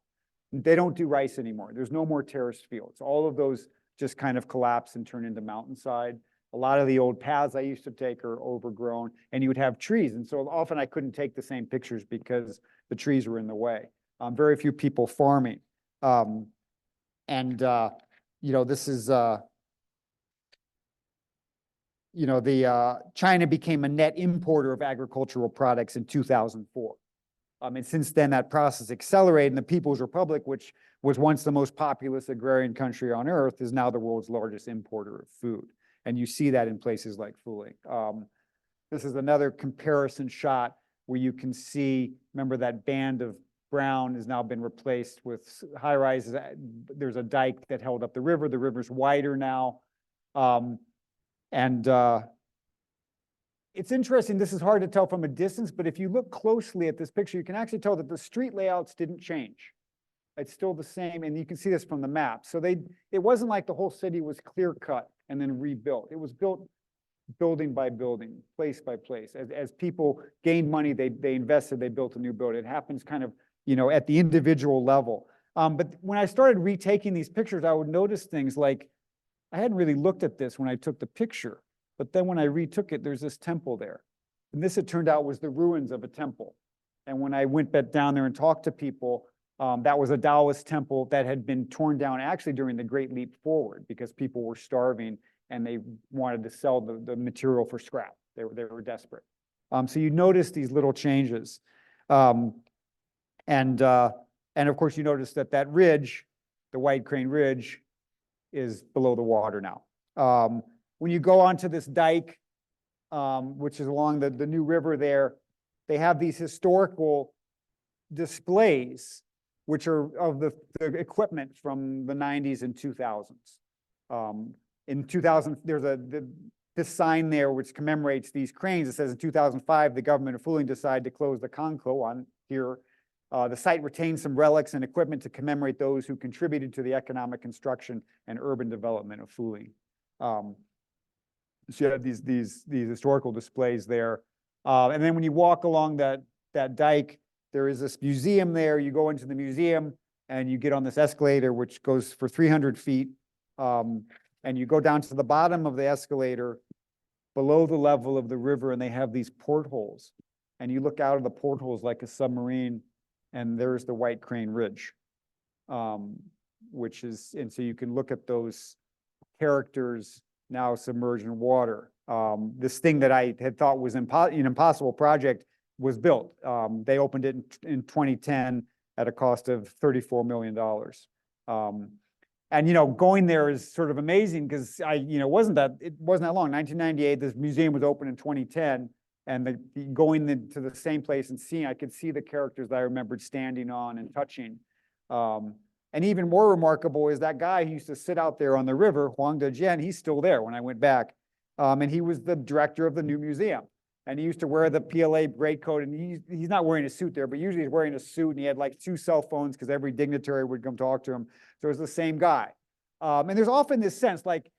They don't do rice anymore. There's no more terraced fields. All of those just kind of collapse and turn into mountainside. A lot of the old paths I used to take are overgrown, and you would have trees. And so often I couldn't take the same pictures because the trees were in the way. Very few people farming. This is, China became a net importer of agricultural products in 2004. And since then, that process accelerated, and the People's Republic, which was once the most populous agrarian country on earth, is now the world's largest importer of food. And you see that in places like Fuling. This is another comparison shot where you can see, remember that band of brown has now been replaced with high rises. There's a dike that held up the river. The river's wider now. It's interesting, this is hard to tell from a distance, but if you look closely at this picture, you can actually tell that the street layouts didn't change. It's still the same, and you can see this from the map. So it wasn't like the whole city was clear cut and then rebuilt. It was built building by building, place by place. As people gained money, they invested, they built a new building. It happens kind of, at the individual level. But when I started retaking these pictures, I would notice things like, I hadn't really looked at this when I took the picture, but then when I retook it, there's this temple there. And this, it turned out, was the ruins of a temple. And when I went back down there and talked to people, that was a Taoist temple that had been torn down actually during the Great Leap Forward because people were starving and they wanted to sell the material for scrap. They were desperate. So you notice these little changes. And of course, you notice that ridge, the White Crane Ridge, is below the water now. When you go onto this dike, which is along the new river there, they have these historical displays, which are of the equipment from the 90s and 2000s. In 2000, there's this sign there which commemorates these cranes. It says in 2005, the government of Fuling decided to close the Conclo on here. The site retains some relics and equipment to commemorate those who contributed to the economic construction and urban development of Fuling. So you have these historical displays there. And then when you walk along that dike, there is this museum there. You go into the museum and you get on this escalator, which goes for 300 feet. And you go down to the bottom of the escalator below the level of the river, and they have these portholes. And you look out of the portholes like a submarine, and there's the White Crane Ridge, and so you can look at those characters now submerged in water. This thing that I had thought was an impossible project was built. They opened it in 2010 at a cost of $34 million. And going there is sort of amazing because it wasn't that long. 1998, this museum was opened in 2010. And going to the same place and seeing, I could see the characters that I remembered standing on and touching. And even more remarkable is that guy who used to sit out there on the river, Huang Dejian, he's still there when I went back. And he was the director of the new museum. And he used to wear the PLA greatcoat, and he's not wearing a suit there, but usually he's wearing a suit, and he had like 2 cell phones because every dignitary would come talk to him. So it was the same guy. And there's often this sense like,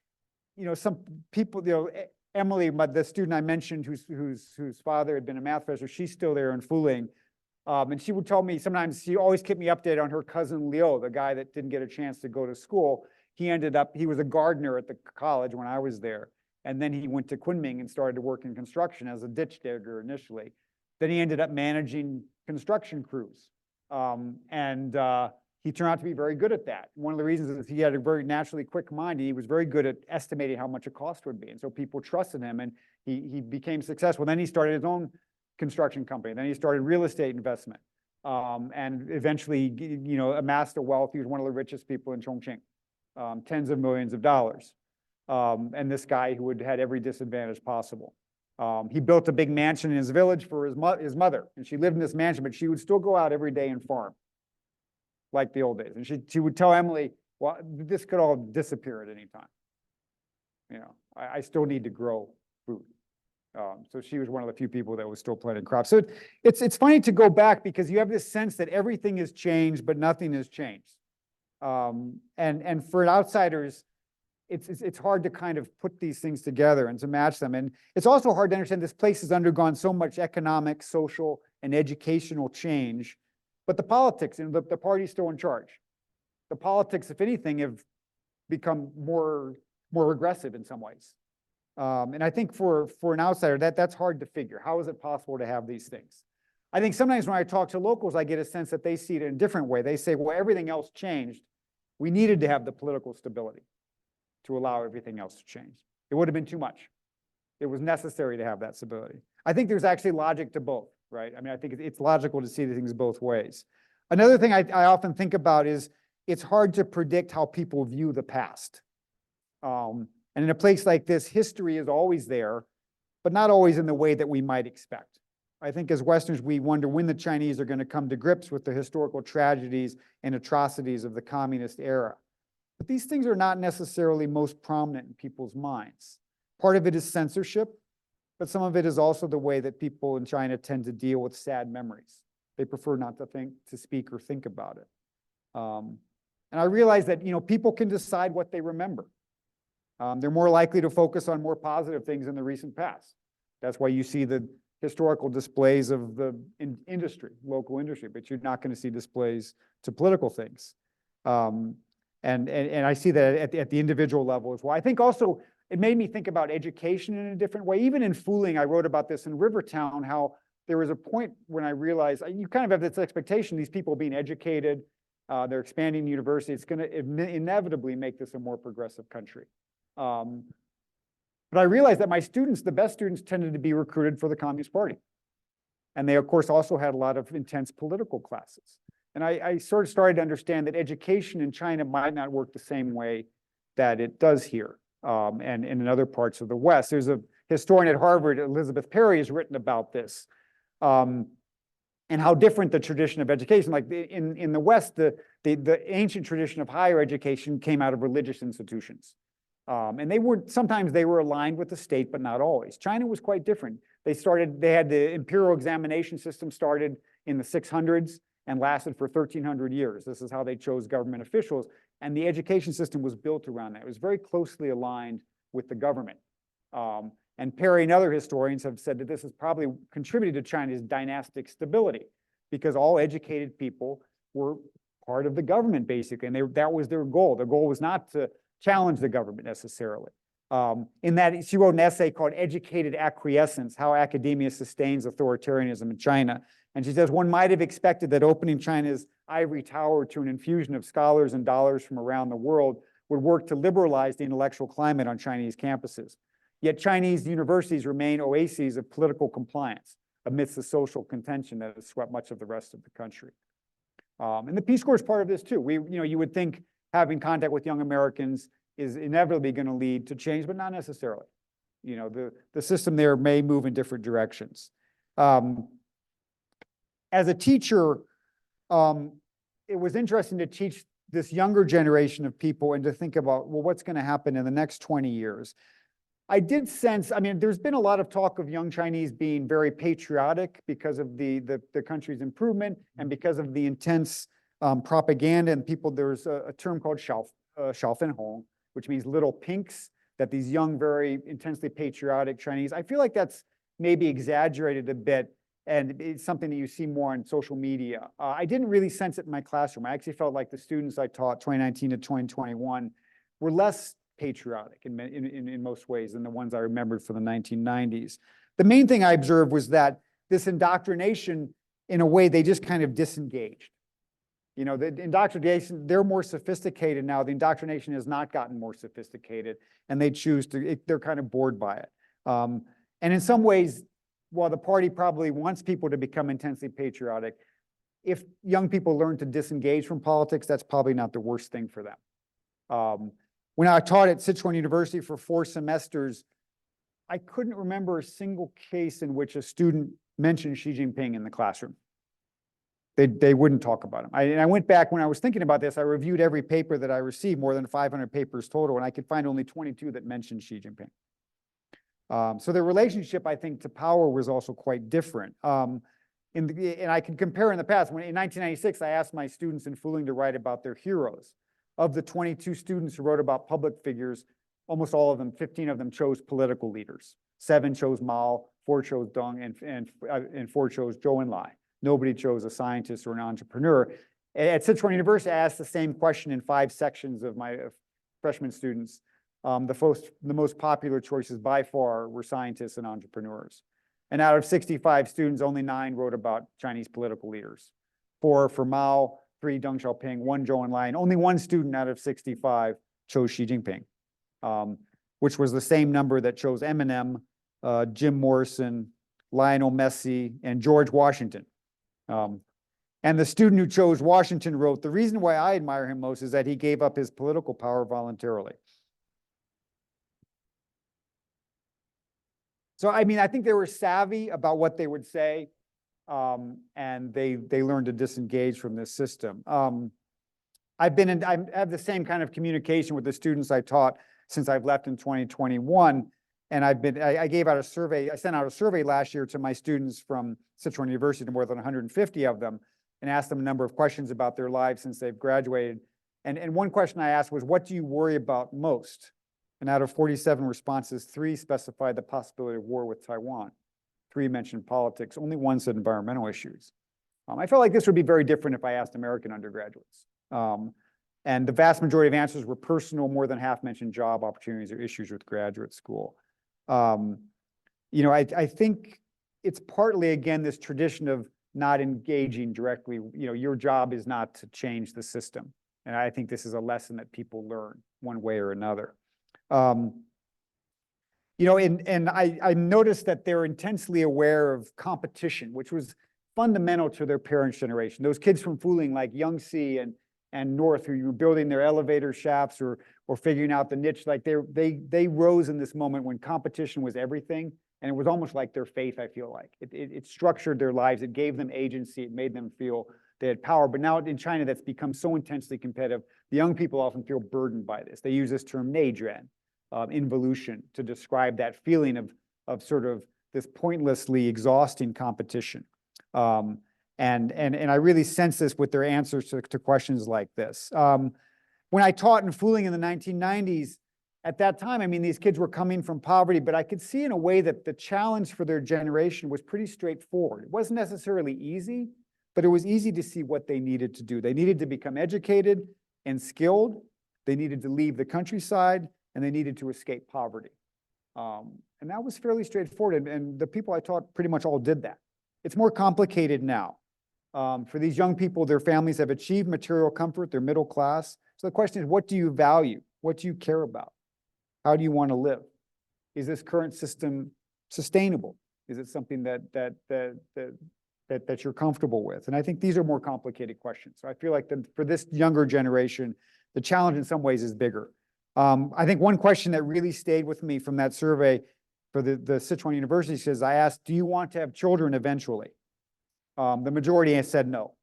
some people, Emily, the student I mentioned whose father had been a math professor, she's still there in Fuling. And she would tell me sometimes, she always kept me updated on her cousin Leo, the guy that didn't get a chance to go to school. He was a gardener at the college when I was there. And then he went to Kunming and started to work in construction as a ditch digger initially. Then he ended up managing construction crews. He turned out to be very good at that. One of the reasons is he had a very naturally quick mind, and he was very good at estimating how much a cost would be. And so people trusted him, and he became successful. Then he started his own construction company. Then he started real estate investment, and eventually, amassed a wealth. He was one of the richest people in Chongqing, tens of millions of dollars. And this guy who had every disadvantage possible. He built a big mansion in his village for his mother, and she lived in this mansion, but she would still go out every day and farm, like the old days. And she would tell Emily, well, this could all disappear at any time. I still need to grow food. So she was one of the few people that was still planting crops. So it's funny to go back because you have this sense that everything has changed, but nothing has changed. And for outsiders, it's hard to kind of put these things together and to match them. And it's also hard to understand this place has undergone so much economic, social, and educational change, but the politics and the party's still in charge. The politics, if anything, have become more regressive in some ways. And I think for an outsider, that's hard to figure. How is it possible to have these things? I think sometimes when I talk to locals, I get a sense that they see it in a different way. They say, well, everything else changed. We needed to have the political stability to allow everything else to change. It would have been too much. It was necessary to have that stability. I think there's actually logic to both, right? I mean, I think it's logical to see the things both ways. Another thing I often think about is it's hard to predict how people view the past. And in a place like this, history is always there, but not always in the way that we might expect. I think as Westerners, we wonder when the Chinese are going to come to grips with the historical tragedies and atrocities of the communist era. But these things are not necessarily most prominent in people's minds. Part of it is censorship, but some of it is also the way that people in China tend to deal with sad memories. They prefer not to speak or think about it. And I realize that, people can decide what they remember. They're more likely to focus on more positive things in the recent past. That's why you see the historical displays of the industry, local industry, but you're not going to see displays to political things. And I see that at the individual level as well. I think also it made me think about education in a different way. Even in Fuling, I wrote about this in Rivertown, how there was a point when I realized you kind of have this expectation, these people being educated, they're expanding the university. It's going to inevitably make this a more progressive country. But I realized that my students, the best students, tended to be recruited for the Communist Party. And they, of course, also had a lot of intense political classes. And I sort of started to understand that education in China might not work the same way that it does here and in other parts of the West. There's a historian at Harvard, Elizabeth Perry, has written about this and how different the tradition of education, like in the West, the ancient tradition of higher education came out of religious institutions. And sometimes they were aligned with the state, but not always. China was quite different. They had the imperial examination system started in the 600s and lasted for 1,300 years. This is how they chose government officials. And the education system was built around that. It was very closely aligned with the government. And Perry and other historians have said that this has probably contributed to China's dynastic stability because all educated people were part of the government, basically. And that was their goal. Their goal was not to challenge the government necessarily. In that, she wrote an essay called Educated Acquiescence, How Academia Sustains Authoritarianism in China. And she says, one might have expected that opening China's ivory tower to an infusion of scholars and dollars from around the world would work to liberalize the intellectual climate on Chinese campuses. Yet Chinese universities remain oases of political compliance amidst the social contention that has swept much of the rest of the country. And the Peace Corps is part of this too. You would think having contact with young Americans is inevitably going to lead to change, but not necessarily. The system there may move in different directions. As a teacher, it was interesting to teach this younger generation of people and to think about, well, what's going to happen in the next 20 years? I did sense, there's been a lot of talk of young Chinese being very patriotic because of the country's improvement and because of the intense propaganda and people. There's a term called Xiaofenhong, which means little pinks, that these young, very intensely patriotic Chinese. I feel like that's maybe exaggerated a bit, and it's something that you see more on social media. I didn't really sense it in my classroom. I actually felt like the students I taught 2019 to 2021 were less patriotic in most ways than the ones I remembered for the 1990s. The main thing I observed was that this indoctrination, in a way, they just kind of disengaged. The indoctrination, they're more sophisticated now. The indoctrination has not gotten more sophisticated, and they choose to, they're kind of bored by it. And in some ways, while the party probably wants people to become intensely patriotic, if young people learn to disengage from politics, that's probably not the worst thing for them. When I taught at Sichuan University for 4 semesters, I couldn't remember a single case in which a student mentioned Xi Jinping in the classroom. They wouldn't talk about him. And I went back when I was thinking about this, I reviewed every paper that I received, more than 500 papers total, and I could find only 22 that mentioned Xi Jinping. So the relationship, I think, to power was also quite different. And I can compare in the past. In 1996, I asked my students in Fuling to write about their heroes. Of the 22 students who wrote about public figures, almost all of them, 15 of them chose political leaders. 7 chose Mao, 4 chose Deng, and 4 chose Zhou Enlai. Nobody chose a scientist or an entrepreneur. At Sichuan University, I asked the same question in 5 sections of my freshman students. The most popular choices by far were scientists and entrepreneurs. And out of 65 students, only 9 wrote about Chinese political leaders. 4 for Mao, 3 Deng Xiaoping, 1 Zhou Enlai, and only 1 student out of 65 chose Xi Jinping, which was the same number that chose Eminem, Jim Morrison, Lionel Messi, and George Washington. And the student who chose Washington wrote, "The reason why I admire him most is that he gave up his political power voluntarily." So, I mean, I think they were savvy about what they would say, and they learned to disengage from this system. I have the same kind of communication with the students I taught since I've left in 2021. And I gave out a survey, I sent out a survey last year to my students from Sichuan University, to more than 150 of them, and asked them a number of questions about their lives since they've graduated. And one question I asked was, what do you worry about most? And out of 47 responses, 3 specified the possibility of war with Taiwan. 3 mentioned politics. Only 1 said environmental issues. I felt like this would be very different if I asked American undergraduates. And the vast majority of answers were personal. More than half mentioned job opportunities or issues with graduate school. You know, I think it's partly, again, this tradition of not engaging directly. You know, your job is not to change the system. And I think this is a lesson that people learn one way or another. You know, and I noticed that they're intensely aware of competition, which was fundamental to their parents' generation. Those kids from Fuling, like Yangtze and North, who were building their elevator shafts or figuring out the niche, like they rose in this moment when competition was everything. And it was almost like their faith, I feel like. It structured their lives. It gave them agency. It made them feel they had power. But now in China, that's become so intensely competitive. The young people often feel burdened by this. They use this term neizhuan, involution, to describe that feeling of sort of this pointlessly exhausting competition. And I really sense this with their answers to questions like this. When I taught in Fuling in the 1990s, at that time, I mean, these kids were coming from poverty, but I could see in a way that the challenge for their generation was pretty straightforward. It wasn't necessarily easy, but it was easy to see what they needed to do. They needed to become educated and skilled. They needed to leave the countryside, and they needed to escape poverty. And that was fairly straightforward. And the people I taught pretty much all did that. It's more complicated now. For these young people, their families have achieved material comfort. They're middle class. So the question is, what do you value? What do you care about? How do you want to live? Is this current system sustainable? Is it something that you're comfortable with? And I think these are more complicated questions. So I feel like for this younger generation, the challenge in some ways is bigger. I think one question that really stayed with me from that survey for the Sichuan University says, I asked, do you want to have children eventually? The majority said no.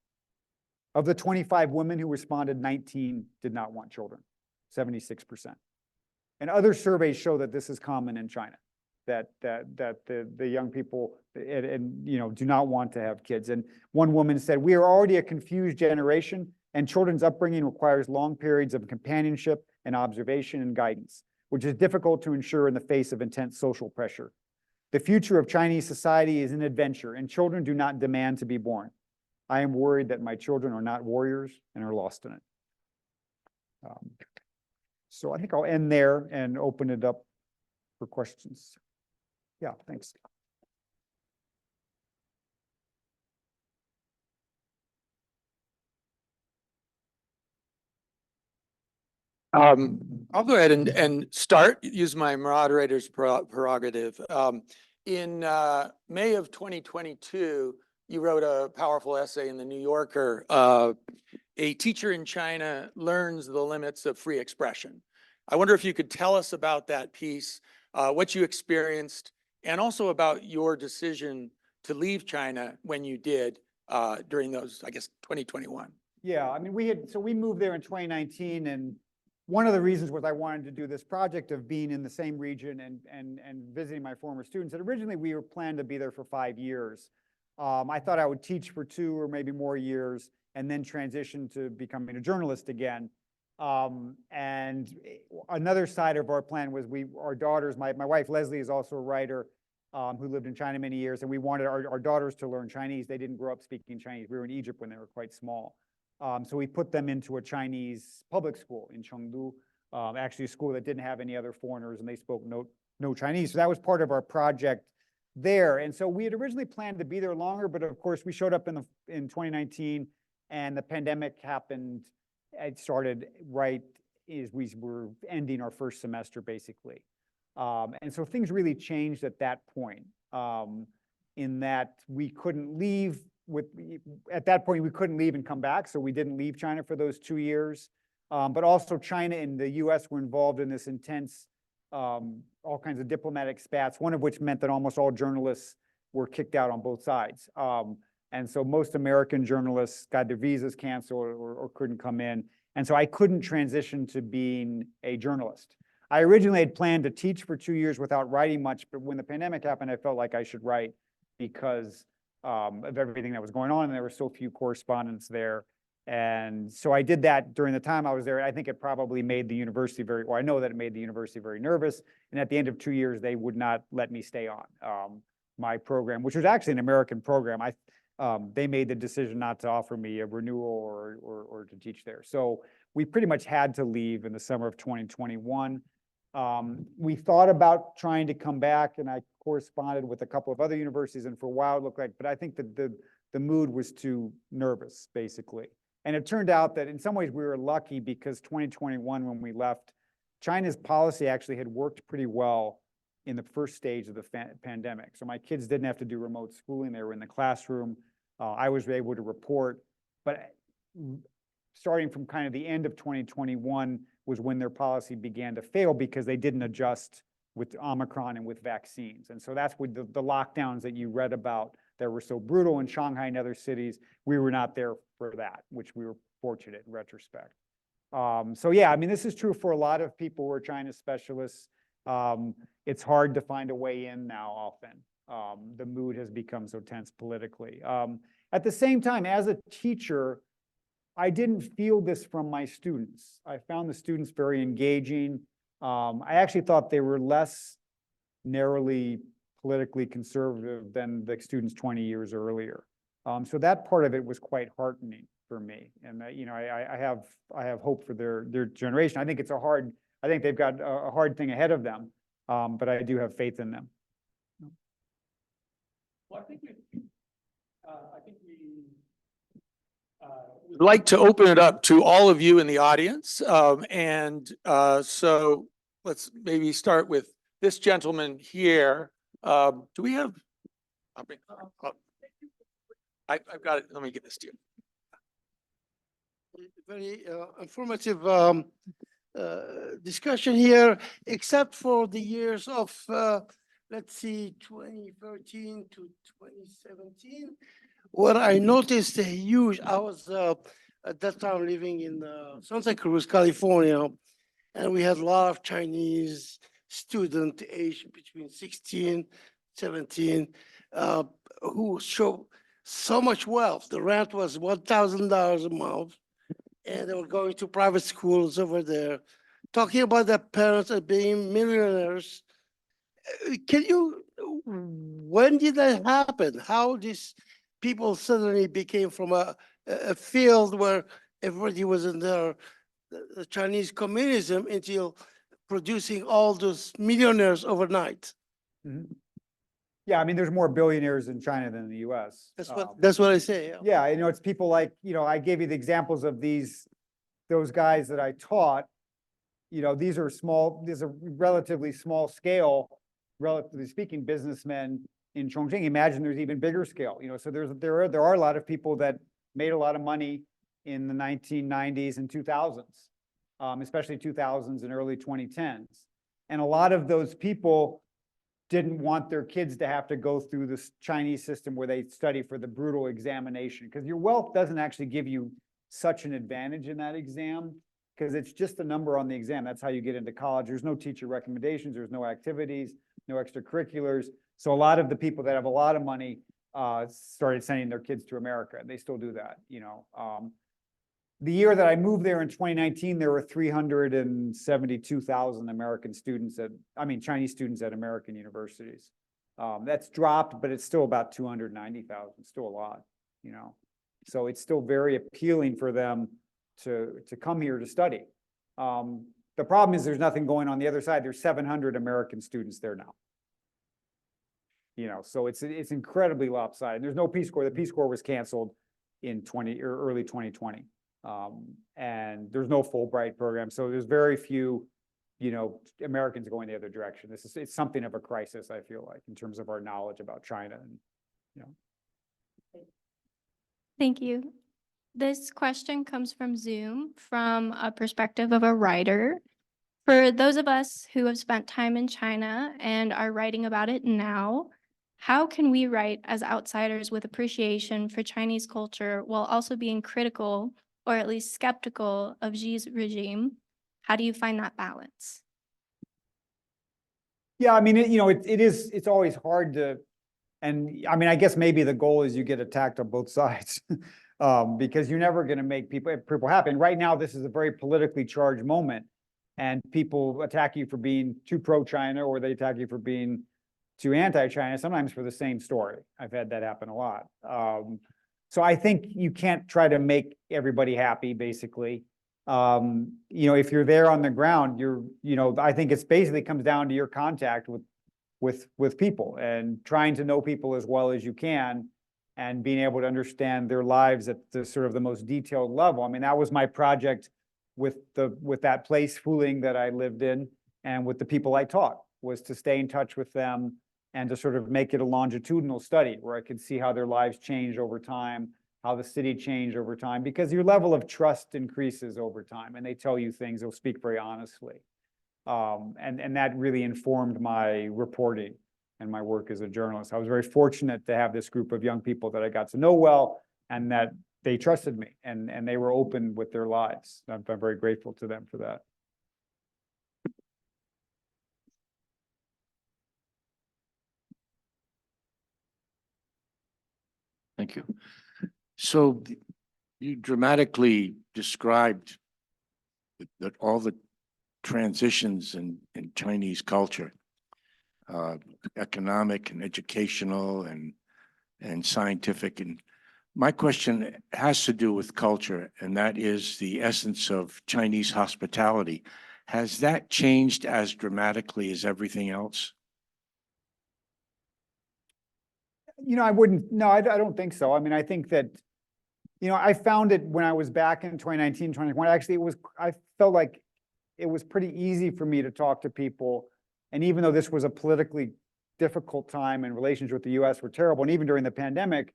Of the 25 women who responded, 19 did not want children, 76%. And other surveys show that this is common in China, that the young people do not want to have kids. And one woman said, we are already a confused generation, and children's upbringing requires long periods of companionship and observation and guidance, which is difficult to ensure in the face of intense social pressure. The future of Chinese society is an adventure, and children do not demand to be born. I am worried that my children are not warriors and are lost in it. So I think I'll end there and open it up for questions. Yeah, thanks. I'll go ahead and start, use my moderator's prerogative. in May of 2022, you wrote a powerful essay in the New Yorker. A teacher in China learns the limits of free expression. I wonder if you could tell us about that piece, what you experienced, and also about your decision to leave China when you did during those, I guess, 2021. Yeah, I mean, we moved there in 2019, and one of the reasons was I wanted to do this project of being in the same region and visiting my former students. And originally we were planned to be there for 5 years. I thought I would teach for 2 or maybe more years and then transition to becoming a journalist again. And another side of our plan was our daughters, my wife Leslie is also a writer who lived in China many years, and we wanted our daughters to learn Chinese. They didn't grow up speaking Chinese. We were in Egypt when they were quite small. So we put them into a Chinese public school in Chengdu, actually a school that didn't have any other foreigners, and they spoke no Chinese. So that was part of our project there. And so we had originally planned to be there longer, but of course we showed up in 2019, and the pandemic happened. It started right as we were ending our first semester, basically. And so things really changed at that point, in that we couldn't leave. At that point, we couldn't leave and come back, so we didn't leave China for those 2 years. But also China and the US were involved in this intense, all kinds of diplomatic spats, one of which meant that almost all journalists were kicked out on both sides. And so most American journalists got their visas canceled or couldn't come in. And so I couldn't transition to being a journalist. I originally had planned to teach for 2 years without writing much, but when the pandemic happened, I felt like I should write because of everything that was going on, and there were so few correspondents there. And so I did that during the time I was there. I think it probably made the university I know that it made the university very nervous. And at the end of 2 years, they would not let me stay on my program, which was actually an American program. They made the decision not to offer me a renewal or to teach there. So we pretty much had to leave in the summer of 2021. We thought about trying to come back, and I corresponded with a couple of other universities, and for a while it looked like, but I think that the mood was too nervous, basically. And it turned out that in some ways we were lucky, because 2021, when we left, China's policy actually had worked pretty well in the first stage of the pandemic. So my kids didn't have to do remote schooling. They were in the classroom. I was able to report, but starting from kind of the end of 2021 was when their policy began to fail, because they didn't adjust with Omicron and with vaccines. And so that's what the lockdowns that you read about that were so brutal in Shanghai and other cities, we were not there for that, which we were fortunate in retrospect. So yeah, I mean, this is true for a lot of people who are China specialists. It's hard to find a way in now often. The mood has become so tense politically. At the same time, as a teacher, I didn't feel this from my students. I found the students very engaging. I actually thought they were less narrowly politically conservative than the students 20 years earlier. So that part of it was quite heartening for me. And you know, I have hope for their generation. I think they've got a hard thing ahead of them, but I do have faith in them. Well, I think we'd like to open it up to all of you in the audience. So let's maybe start with this gentleman here. Do we have? I've got it. Let me get this to you. Very informative discussion here, except for the years of, let's see, 2013 to 2017, where I noticed a huge, I was at that time living in Santa Cruz, California, and we had a lot of Chinese students aged between 16, 17, who showed so much wealth. The rent was $1,000 a month, and they were going to private schools over there, talking about their parents as being millionaires. When did that happen? How these people suddenly became from a field where everybody was in the Chinese communism until producing all those millionaires overnight? Mm-hmm. Yeah, I mean, there's more billionaires in China than in the US. That's what I say. Yeah. Yeah, you know, it's people like, you know, I gave you the examples of those guys that I taught. You know, these are relatively small scale, relatively speaking, businessmen in Chongqing. Imagine there's even bigger scale, so there are a lot of people that made a lot of money in the 1990s and 2000s, especially 2000s and early 2010s. And a lot of those people didn't want their kids to have to go through this Chinese system where they study for the brutal examination, because your wealth doesn't actually give you such an advantage in that exam, because it's just a number on the exam. That's how you get into college. There's no teacher recommendations, there's no activities, no extracurriculars. So a lot of the people that have a lot of money started sending their kids to America. They still do that, The year that I moved there in 2019, there were 372,000 Chinese students at American universities. That's dropped, but it's still about 290,000, still a lot, So it's still very appealing for them to come here to study. The problem is there's nothing going on the other side. There's 700 American students there now. So it's incredibly lopsided. There's no Peace Corps. The Peace Corps was canceled in early 2020. And there's no Fulbright program. So there's very few, Americans going the other direction. It's something of a crisis, I feel like, in terms of our knowledge about China. Thank you. This question comes from Zoom from a perspective of a writer. For those of us who have spent time in China and are writing about it now, how can we write as outsiders with appreciation for Chinese culture while also being critical or at least skeptical of Xi's regime? How do you find that balance? Yeah, it's always hard to, and I guess maybe the goal is you get attacked on both sides, because you're never going to make people happy. And right now, this is a very politically charged moment, and people attack you for being too pro-China, or they attack you for being too anti-China, sometimes for the same story. I've had that happen a lot. So I think you can't try to make everybody happy, basically. If you're there on the ground, I think it's basically comes down to your contact with people and trying to know people as well as you can and being able to understand their lives at the sort of the most detailed level. That was my project with that place, Fuling, that I lived in, and with the people I taught, was to stay in touch with them and to sort of make it a longitudinal study where I could see how their lives change over time, how the city changed over time, because your level of trust increases over time, and they tell you things, they'll speak very honestly. And that really informed my reporting and my work as a journalist. I was very fortunate to have this group of young people that I got to know well, and that they trusted me, and they were open with their lives. I'm very grateful to them for that. Thank you. So you dramatically described that all the transitions in Chinese culture, economic and educational and scientific. And my question has to do with culture, and that is the essence of Chinese hospitality. Has that changed as dramatically as everything else? I don't think so. I think that, I found it when I was back in 2019, 2020, actually, I felt like it was pretty easy for me to talk to people. And even though this was a politically difficult time and relations with the US were terrible, and even during the pandemic,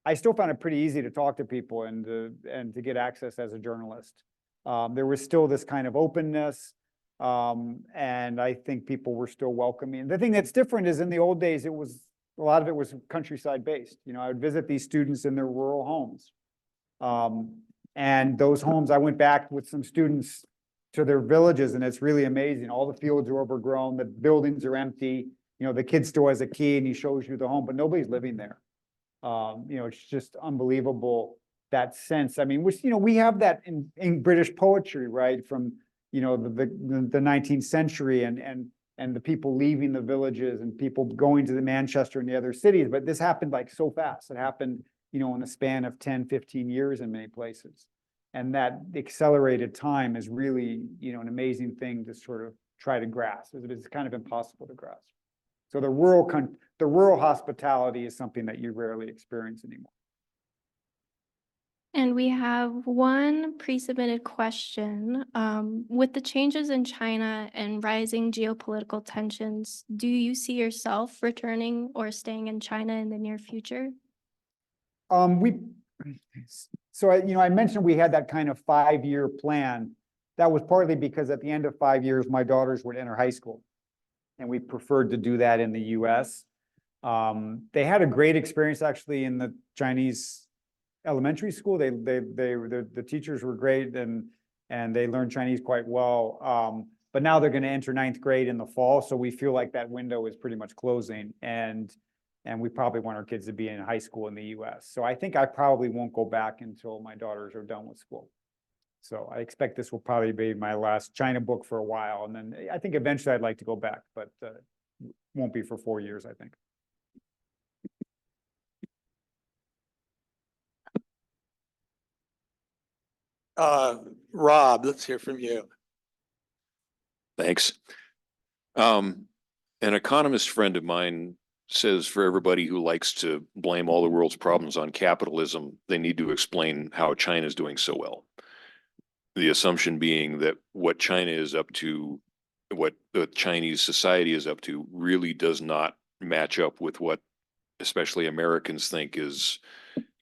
I still found it pretty easy to talk to people and to get access as a journalist. There was still this kind of openness, and I think people were still welcoming. The thing that's different is in the old days, a lot of it was countryside based. I would visit these students in their rural homes. And those homes, I went back with some students to their villages, and it's really amazing. All the fields are overgrown, the buildings are empty. The kid still has a key and he shows you the home, but nobody's living there. It's just unbelievable, that sense. Which, we have that in British poetry, right? From, the 19th century and the people leaving the villages and people going to the Manchester and the other cities. But this happened like so fast. It happened, in the span of 10, 15 years in many places. And that accelerated time is really, an amazing thing to sort of try to grasp. It's kind of impossible to grasp. So the rural hospitality is something that you rarely experience anymore. And we have one pre-submitted question. With the changes in China and rising geopolitical tensions, do you see yourself returning or staying in China in the near future? I mentioned we had that kind of 5-year plan. That was partly because at the end of 5 years, my daughters would enter high school. And we preferred to do that in the US. They had a great experience actually in the Chinese elementary school. The teachers were great and they learned Chinese quite well. But now they're going to enter 9th grade in the fall. So we feel like that window is pretty much closing. And we probably want our kids to be in high school in the US. So I think I probably won't go back until my daughters are done with school. So I expect this will probably be my last China book for a while. And then I think eventually I'd like to go back, but won't be for 4 years, I think. Rob, let's hear from you. Thanks. An economist friend of mine says for everybody who likes to blame all the world's problems on capitalism, they need to explain how China is doing so well. The assumption being that what China is up to, what the Chinese society is up to, really does not match up with what especially Americans think is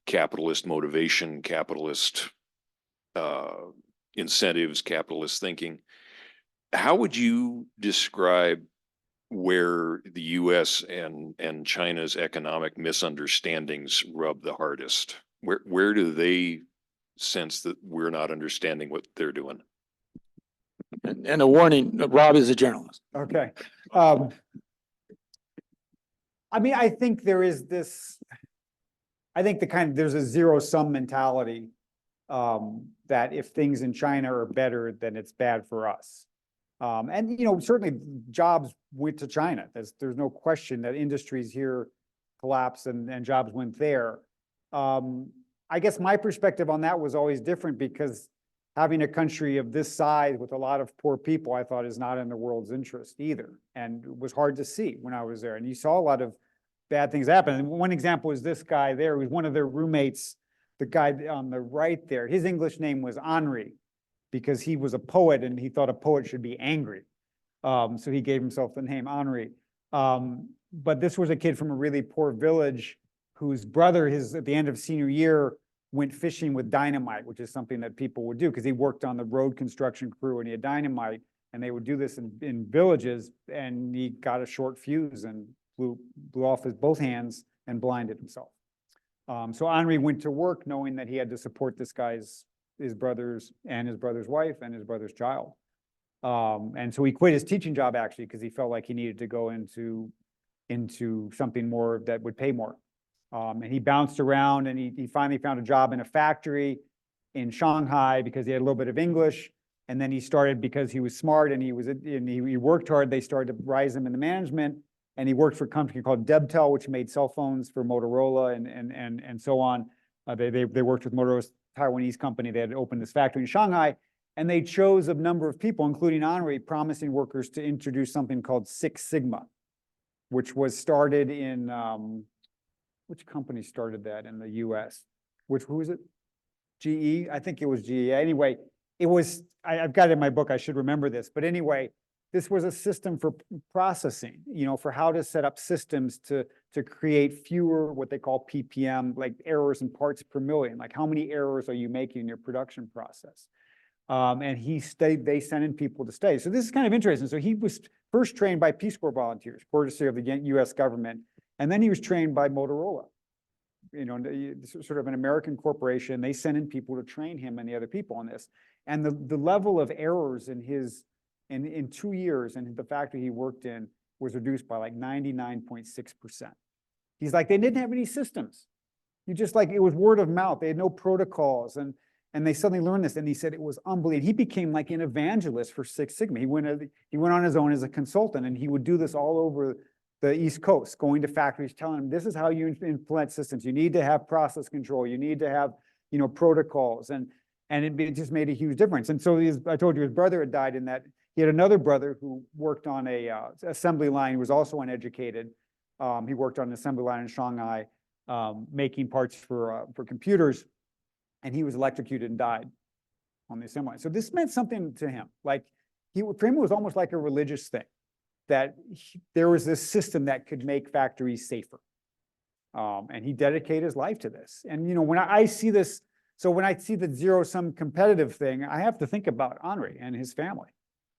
capitalist motivation, capitalist incentives, capitalist thinking. How would you describe where the US and China's economic misunderstandings rub the hardest? Where do they sense that we're not understanding what they're doing? And a warning, Rob is a journalist. Okay. I think there is this, there's a zero-sum mentality that if things in China are better, then it's bad for us. Certainly jobs went to China. There's no question that industries here collapsed and jobs went there. I guess my perspective on that was always different because having a country of this size with a lot of poor people, I thought is not in the world's interest either. And it was hard to see when I was there. And you saw a lot of bad things happen. And one example is this guy there, who was one of their roommates, the guy on the right there. His English name was Henri because he was a poet and he thought a poet should be angry. So he gave himself the name Henri. But this was a kid from a really poor village whose brother, at the end of senior year, went fishing with dynamite, which is something that people would do because he worked on the road construction crew and he had dynamite, and they would do this in villages, and he got a short fuse and blew off both hands and blinded himself. So Henri went to work knowing that he had to support his brother's wife and his brother's child. And so he quit his teaching job actually because he felt like he needed to go into something more that would pay more. And he bounced around and he finally found a job in a factory in Shanghai because he had a little bit of English. And then he started, because he was smart and he worked hard, they started to rise him in the management. And he worked for a company called Debtel, which made cell phones for Motorola and so on. They worked with Motorola's Taiwanese company. They had opened this factory in Shanghai. And they chose a number of people, including Henri, promising workers to introduce something called Six Sigma, which was started in, which company started that in the US? Who was it? GE? I think it was GE. Anyway, I've got it in my book, I should remember this. But anyway, this was a system for processing, for how to set up systems to create fewer, what they call PPM, like errors and parts per million. Like how many errors are you making in your production process? And they sent in people to stay. So this is kind of interesting. So he was first trained by Peace Corps volunteers, courtesy of the US government. And then he was trained by Motorola, sort of an American corporation. They sent in people to train him and the other people on this. And the level of errors in 2 years in the factory he worked in was reduced by like 99.6%. He's like, they didn't have any systems. It was word of mouth. They had no protocols. And they suddenly learned this. And he said it was unbelievable. He became like an evangelist for Six Sigma. He went on his own as a consultant, and he would do this all over the East Coast, going to factories, telling them, this is how you implement systems. You need to have process control. You need to have, protocols. And it just made a huge difference. And so I told you his brother had died in that. He had another brother who worked on a assembly line. He was also uneducated. He worked on an assembly line in Shanghai, making parts for computers. and he was electrocuted and died on the assembly line. So this meant something to him. Like for him, it was almost like a religious thing, that there was this system that could make factories safer. And he dedicated his life to this. And, you know, when I see this, so when I see the zero-sum competitive thing, I have to think about Henri and his family.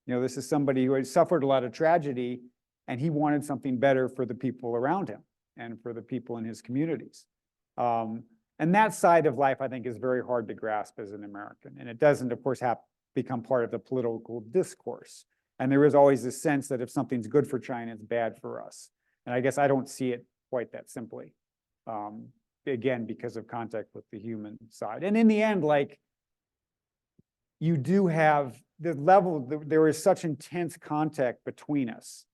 You know, this is somebody who had suffered a lot of tragedy, and he wanted something better for the people around him and for the people in his communities. And that side of life, I think, is very hard to grasp as an American. And it doesn't, of course, become part of the political discourse. And there is always this sense that if something's good for China, it's bad for us. And I guess I don't see it quite that simply. Again, because of contact with the human side. And in the end, like, you do have the level, there is such intense contact between us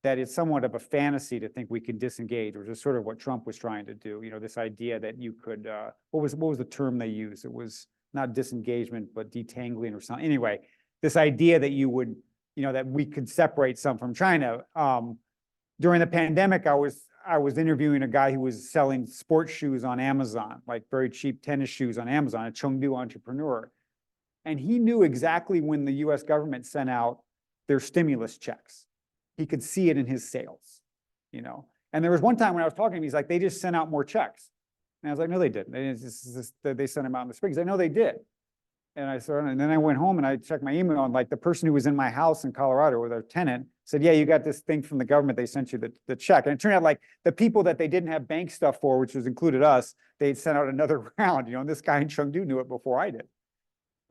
that it's somewhat of a fantasy to think we can disengage, which is sort of what Trump was trying to do. You know, this idea that you could, what was the term they used? It was not disengagement, but detangling or something. Anyway, this idea that you would, you know, that we could separate some from China. During the pandemic, I was interviewing a guy who was selling sports shoes on Amazon, like very cheap tennis shoes on Amazon, a Chengdu entrepreneur. And he knew exactly when the US government sent out their stimulus checks. He could see it in his sales, you know. And there was one time when I was talking to him, he's like, they just sent out more checks. And I was like, no, they didn't. They sent them out in the spring. He's like, no, they did. And I said, and then I went home and I checked my email, and like the person who was in my house in Colorado with our tenant said, yeah, you got this thing from the government. They sent you the check. And it turned out like the people that they didn't have bank stuff for, which was included us, they'd sent out another round, you know, and this guy in Chengdu knew it before I did.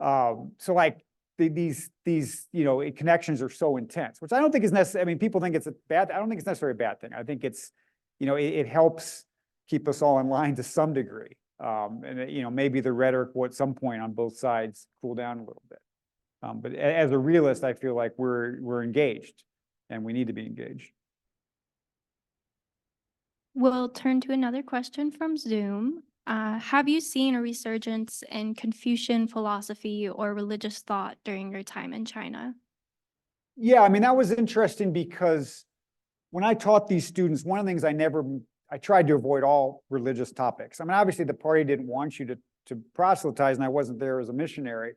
So like these, you know, connections are so intense, which I don't think is necessary. I mean, people think it's a bad, I don't think it's necessarily a bad thing. I think it's, you know, it helps keep us all in line to some degree. And you know, maybe the rhetoric will at some point on both sides cool down a little bit. But as a realist, I feel like we're engaged, and we need to be engaged. We'll turn to another question from Zoom. Have you seen a resurgence in Confucian philosophy or religious thought during your time in China? Yeah, I mean, that was interesting because when I taught these students, one of the things I tried to avoid all religious topics. I mean, obviously the party didn't want you to proselytize, and I wasn't there as a missionary,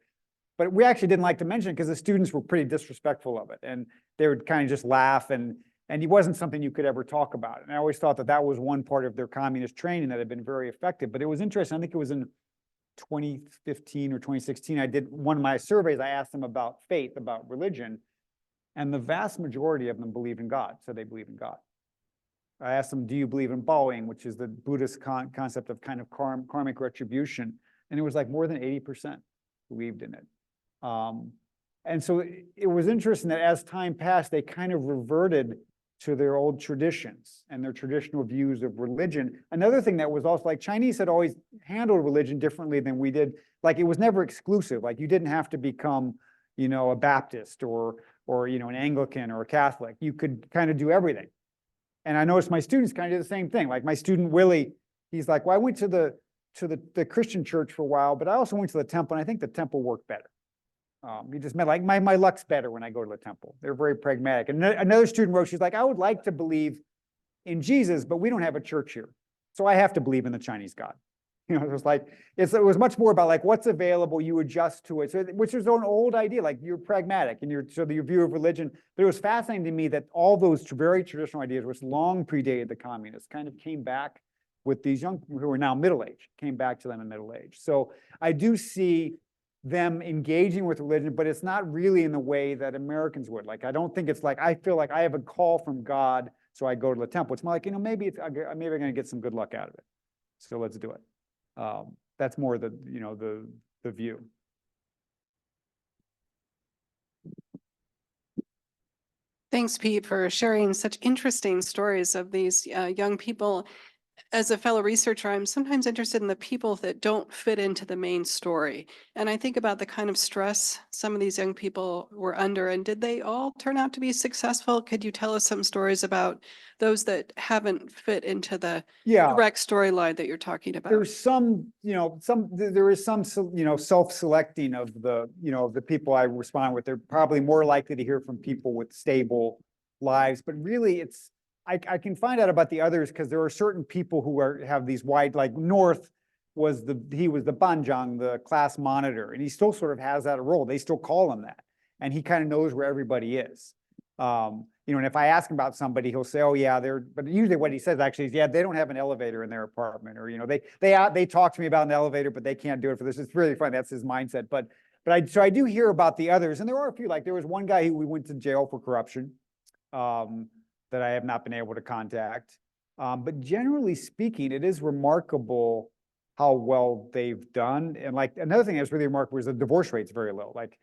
but we actually didn't like to mention it because the students were pretty disrespectful of it, and they would kind of just laugh, and it wasn't something you could ever talk about. And I always thought that that was one part of their communist training that had been very effective. But it was interesting. I think it was in 2015 or 2016, I did one of my surveys. I asked them about faith, about religion, and the vast majority of them believe in God. So they believe in God. I asked them, do you believe in Baoing, which is the Buddhist concept of kind of karmic retribution? And it was like more than 80% believed in it. And so it was interesting that as time passed, they kind of reverted to their old traditions and their traditional views of religion. Another thing that was also like Chinese had always handled religion differently than we did. Like it was never exclusive. Like you didn't have to become, you know, a Baptist or you know, an Anglican or a Catholic. You could kind of do everything. And I noticed my students kind of do the same thing. Like my student Willie, he's like, well, I went to the Christian church for a while, but I also went to the temple, and I think the temple worked better. He just meant like my luck's better when I go to the temple. They're very pragmatic. And another student wrote, she's like, I would like to believe in Jesus, but we don't have a church here, so I have to believe in the Chinese God. You know, it was like it was much more about like what's available. You adjust to it, so, which is an old idea. Like you're pragmatic and your view of religion. But it was fascinating to me that all those very traditional ideas, which long predated the communists, kind of came back with these young who are now middle-aged, came back to them in middle age. So I do see them engaging with religion, but it's not really in the way that Americans would. Like, I don't think it's like, I feel like I have a call from God, so I go to the temple. It's more like, you know, maybe I'm going to get some good luck out of it. So let's do it. That's more the, you know, the view. Thanks, Pete, for sharing such interesting stories of these young people. As a fellow researcher, I'm sometimes interested in the people that don't fit into the main story. And I think about the kind of stress some of these young people were under, and did they all turn out to be successful? Could you tell us some stories about those that haven't fit into the direct storyline that you're talking about? There's some, you know, there is some, you know, self-selecting of the, you know, the people I respond with. They're probably more likely to hear from people with stable lives, but really it's, I can find out about the others because there are certain people who have these wide, like North, he was the banjiang, the class monitor, and he still sort of has that role. They still call him that. And he kind of knows where everybody is. You know, and if I ask him about somebody, he'll say, oh yeah, but usually what he says actually is, yeah, they don't have an elevator in their apartment, or, you know, they talk to me about an elevator, but they can't do it for this. It's really funny. That's his mindset. So I do hear about the others, and there are a few, like there was one guy who we went to jail for corruption, that I have not been able to contact. But generally speaking, it is remarkable how well they've done. And like another thing that's really remarkable is the divorce rate's very low. Like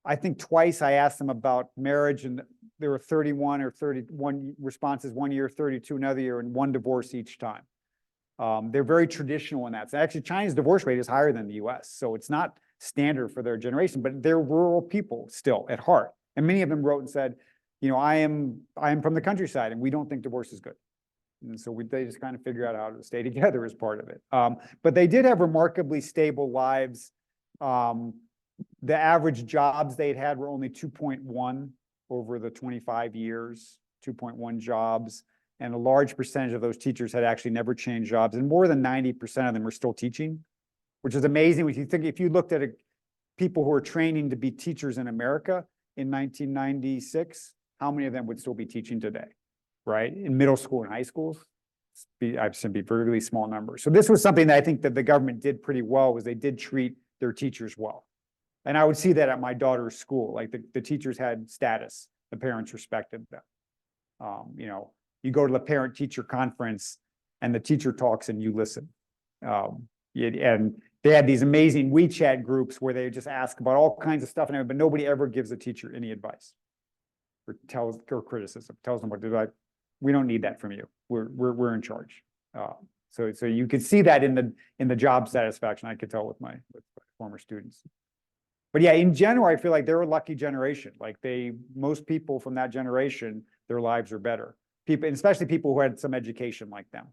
I think twice I asked them about marriage, and there were 31 or 31 responses one year, 32 another year, and one divorce each time. They're very traditional in that. So actually, China's divorce rate is higher than the US. So it's not standard for their generation, but they're rural people still at heart. And many of them wrote and said, you know, I am from the countryside, and we don't think divorce is good. And so they just kind of figure out how to stay together as part of it. But they did have remarkably stable lives. The average jobs they'd had were only 2.1 over the 25 years, 2.1 jobs. And a large percentage of those teachers had actually never changed jobs. And more than 90% of them are still teaching, which is amazing. If you think, if you looked at people who are training to be teachers in America in 1996, how many of them would still be teaching today, right? In middle school and high schools, I've seen really small numbers. So this was something that I think that the government did pretty well, was they did treat their teachers well. And I would see that at my daughter's school, like the teachers had status, the parents respected them. You know, you go to the parent-teacher conference and the teacher talks and you listen. And they had these amazing WeChat groups where they just ask about all kinds of stuff, and but nobody ever gives a teacher any advice or criticism, tells them what to do. We don't need that from you. We're in charge. So you could see that in the job satisfaction. I could tell with my former students. But yeah, in general, I feel like they're a lucky generation. Like most people from that generation, their lives are better. People, and especially people who had some education like them.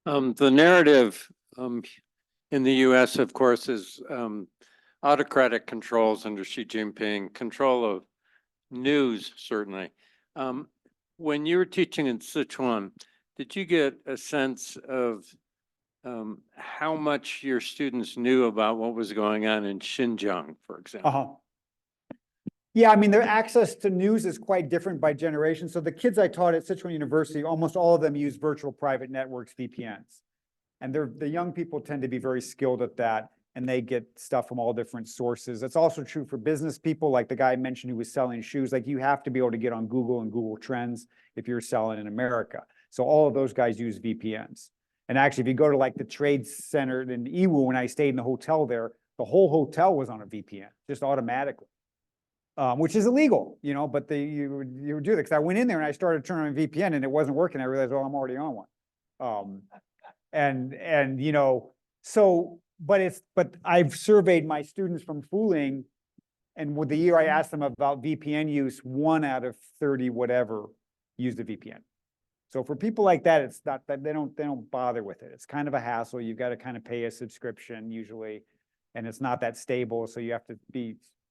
The narrative in the US, of course, is autocratic controls under Xi Jinping, control of news, certainly. When you were teaching in Sichuan, did you get a sense of how much your students knew about what was going on in Xinjiang, for example? Yeah, I mean, their access to news is quite different by generation. So the kids I taught at Sichuan University, almost all of them use virtual private networks, VPNs. And the young people tend to be very skilled at that, and they get stuff from all different sources. It's also true for business people, like the guy I mentioned who was selling shoes. Like you have to be able to get on Google and Google Trends if you're selling in America. So all of those guys use VPNs. And actually, if you go to like the trade center in Yiwu, when I stayed in the hotel there, the whole hotel was on a VPN, just automatically. Which is illegal, you know, but you would do that, because I went in there and I started turning on VPN and it wasn't working. I realized, oh, I'm already on one. And you know, but I've surveyed my students from Fuling, and with the year I asked them about VPN use, 1 out of 30 whatever used a VPN. So for people like that, it's not that they don't bother with it. It's kind of a hassle. You've got to kind of pay a subscription usually, and it's not that stable, so you have to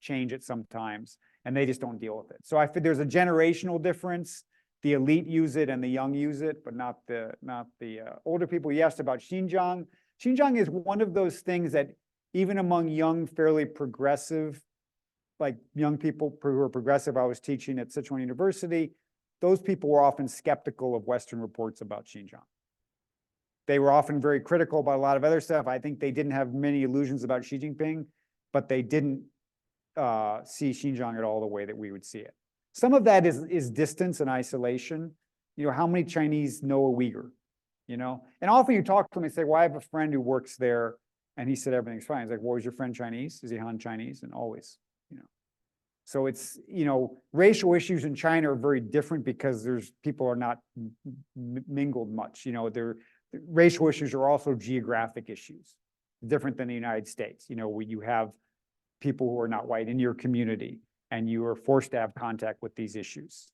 change it sometimes, and they just don't deal with it. So I think there's a generational difference. The elite use it and the young use it, but not the older people. You asked about Xinjiang. Xinjiang is one of those things that even among young, fairly progressive, like young people who are progressive, I was teaching at Sichuan University, those people were often skeptical of Western reports about Xinjiang. They were often very critical about a lot of other stuff. I think they didn't have many illusions about Xi Jinping, but they didn't see Xinjiang at all the way that we would see it. Some of that is distance and isolation. You know, how many Chinese know a Uyghur? You know, and often you talk to them and say, well, I have a friend who works there, and he said everything's fine. He's like, well, is your friend Chinese? Is he Han Chinese? And always, you know. So it's, you know, racial issues in China are very different because people are not mingled much. You know, racial issues are also geographic issues, different than the United States. You know, where you have people who are not white in your community, and you are forced to have contact with these issues.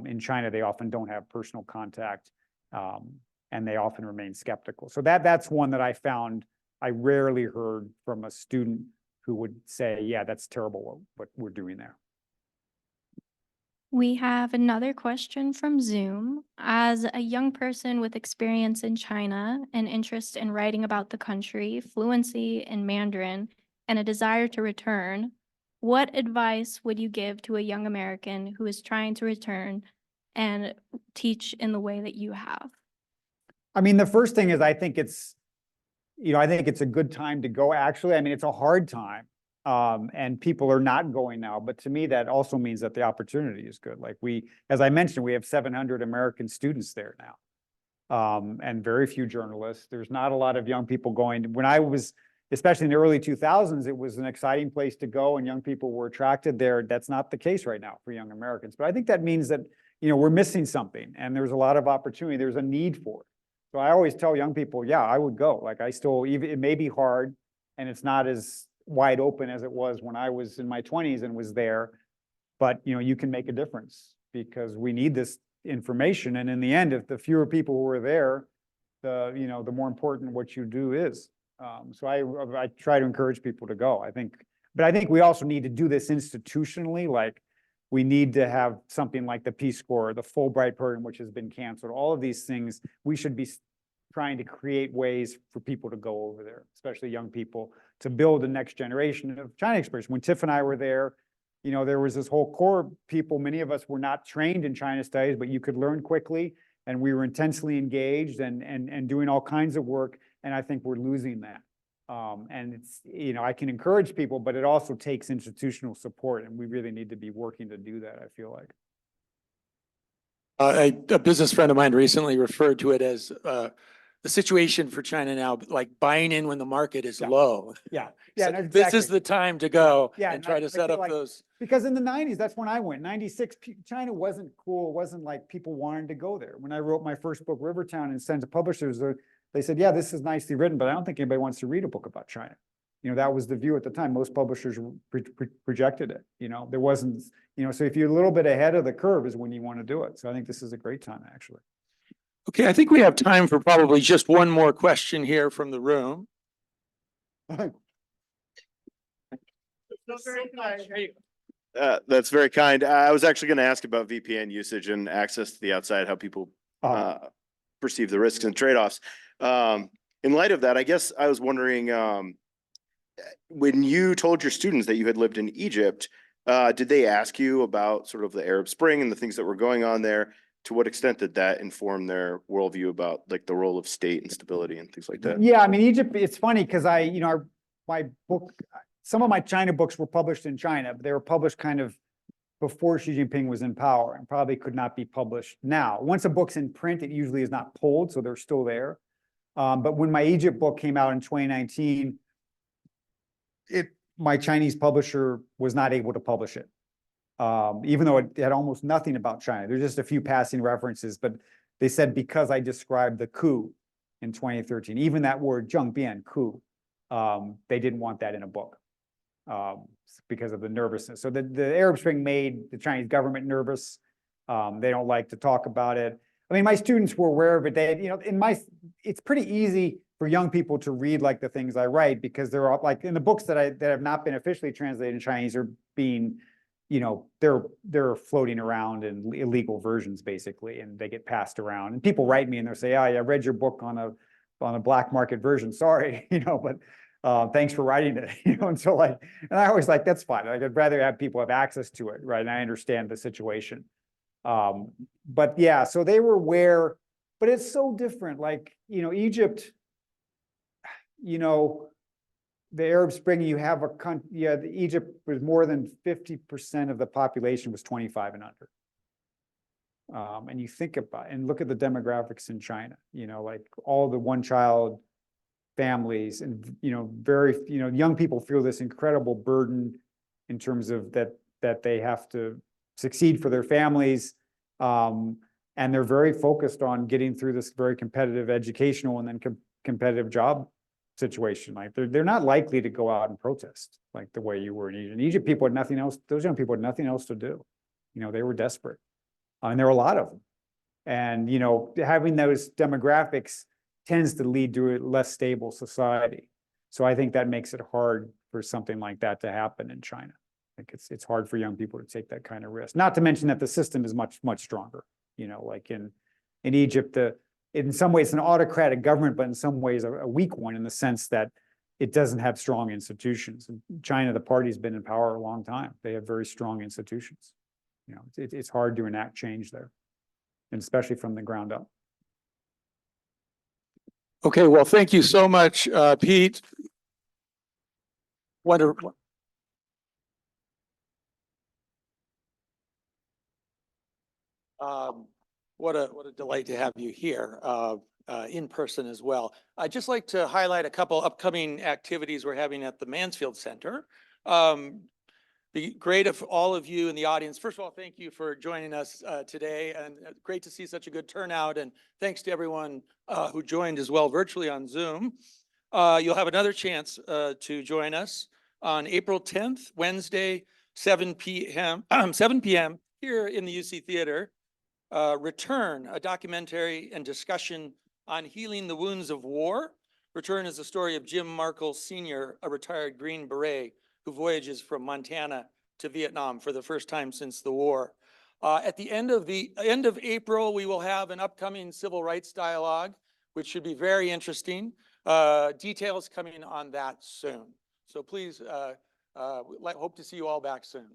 In China, they often don't have personal contact, and they often remain skeptical. So that's one that I found I rarely heard from a student who would say, yeah, that's terrible what we're doing there. We have another question from Zoom. As a young person with experience in China, an interest in writing about the country, fluency in Mandarin, and a desire to return, what advice would you give to a young American who is trying to return and teach in the way that you have? I mean, the first thing is I think it's a good time to go, actually. I mean, it's a hard time. And people are not going now, but to me, that also means that the opportunity is good. Like as I mentioned, we have 700 American students there now. And very few journalists. There's not a lot of young people going. When I was, especially in the early 2000s, it was an exciting place to go and young people were attracted there. That's not the case right now for young Americans. But I think that means that, we're missing something and there's a lot of opportunity. There's a need for it. So I always tell young people, yeah, I would go. Like even it may be hard and it's not as wide open as it was when I was in my 20s and was there, but you can make a difference because we need this information. And in the end, if the fewer people who are there, the more important what you do is. So I try to encourage people to go. But I think we also need to do this institutionally. Like we need to have something like the Peace Corps, the Fulbright program, which has been canceled. All of these things, we should be trying to create ways for people to go over there, especially young people, to build the next generation of China experience. When Tiff and I were there, there was this whole core of people. Many of us were not trained in China studies, but you could learn quickly, and we were intensely engaged and doing all kinds of work. And I think we're losing that. And it's, I can encourage people, but it also takes institutional support, and we really need to be working to do that, I feel like. A business friend of mine recently referred to it as the situation for China now, like buying in when the market is low. Yeah. So No, this exactly. is the time to go Yeah, and try to set feel up like- those. Because in the 90s, that's when I went. 96, China wasn't cool. It wasn't like people wanted to go there. When I wrote my first book, Rivertown, and sent to publishers, they said, yeah, this is nicely written, but I don't think anybody wants to read a book about China. That was the view at the time. Most publishers projected it. There wasn't, so if you're a little bit ahead of the curve is when you want to do it. So I think this is a great time, actually. Okay, I think we have time for probably just one more question here from the room. That's very kind. I was actually going to ask about VPN usage and access to the outside, how people perceive the risks and trade-offs. In light of that, I guess I was wondering, when you told your students that you had lived in Egypt, did they ask you about sort of the Arab Spring and the things that were going on there? To what extent did that inform their worldview about like the role of state and stability and things like that? Yeah, I mean, Egypt, it's funny because my book, some of my China books were published in China, but they were published kind of before Xi Jinping was in power and probably could not be published now. Once a book's in print, it usually is not pulled, so they're still there. But when my Egypt book came out in 2019, my Chinese publisher was not able to publish it. Even though it had almost nothing about China. There's just a few passing references, but they said because I described the coup in 2013, even that word Zhengbian, coup, they didn't want that in a book because of the nervousness. So the Arab Spring made the Chinese government nervous. They don't like to talk about it. I mean, my students were aware of it. It's pretty easy for young people to read like the things I write because they're all like in the books that have not been officially translated in Chinese are being they're floating around in illegal versions basically, and they get passed around. And people write me and they'll say, "Oh, yeah, I read your book on a black market version. Sorry, but thanks for writing it." And so and I always like that's fine. Like I'd rather have people have access to it, right? And I understand the situation. But yeah, so they were aware, but it's so different. Like Egypt, the Arab Spring, you have Egypt was more than 50% of the population was 25 and under. And you think about and look at the demographics in China, like all the one-child families and, very, young people feel this incredible burden in terms of that they have to succeed for their families. And they're very focused on getting through this very competitive educational and then competitive job situation. Like they're not likely to go out and protest like the way you were in Egypt. In Egypt, people had nothing else. Those young people had nothing else to do. They were desperate, and there were a lot of them. And having those demographics tends to lead to a less stable society. So I think that makes it hard for something like that to happen in China. think it's hard for young people to take that kind of risk. Not to mention that the system is much, much stronger. You know, like in Egypt, in some ways an autocratic government, but in some ways a weak one in the sense that it doesn't have strong institutions. In China, the party's been in power a long time. They have very strong institutions. You know, it's hard to enact change there, and especially from the ground up. Okay, well, thank you so much, Pete. Wonderful. What a delight to have you here in person as well. I'd just like to highlight a couple upcoming activities we're having at the Mansfield Center. Be great if all of you in the audience, first of all, thank you for joining us today, and great to see such a good turnout, and thanks to everyone who joined as well virtually on Zoom. You'll have another chance to join us on April 10th, Wednesday, 7 p.m. here in the UC Theater. Return, a documentary and discussion on healing the wounds of war. Return is the story of Jim Markle Sr., a retired Green Beret who voyages from Montana to Vietnam for the first time since the war. At the end of April, we will have an upcoming civil rights dialogue, which should be very interesting. Details coming on that soon. So please, hope to see you all back soon.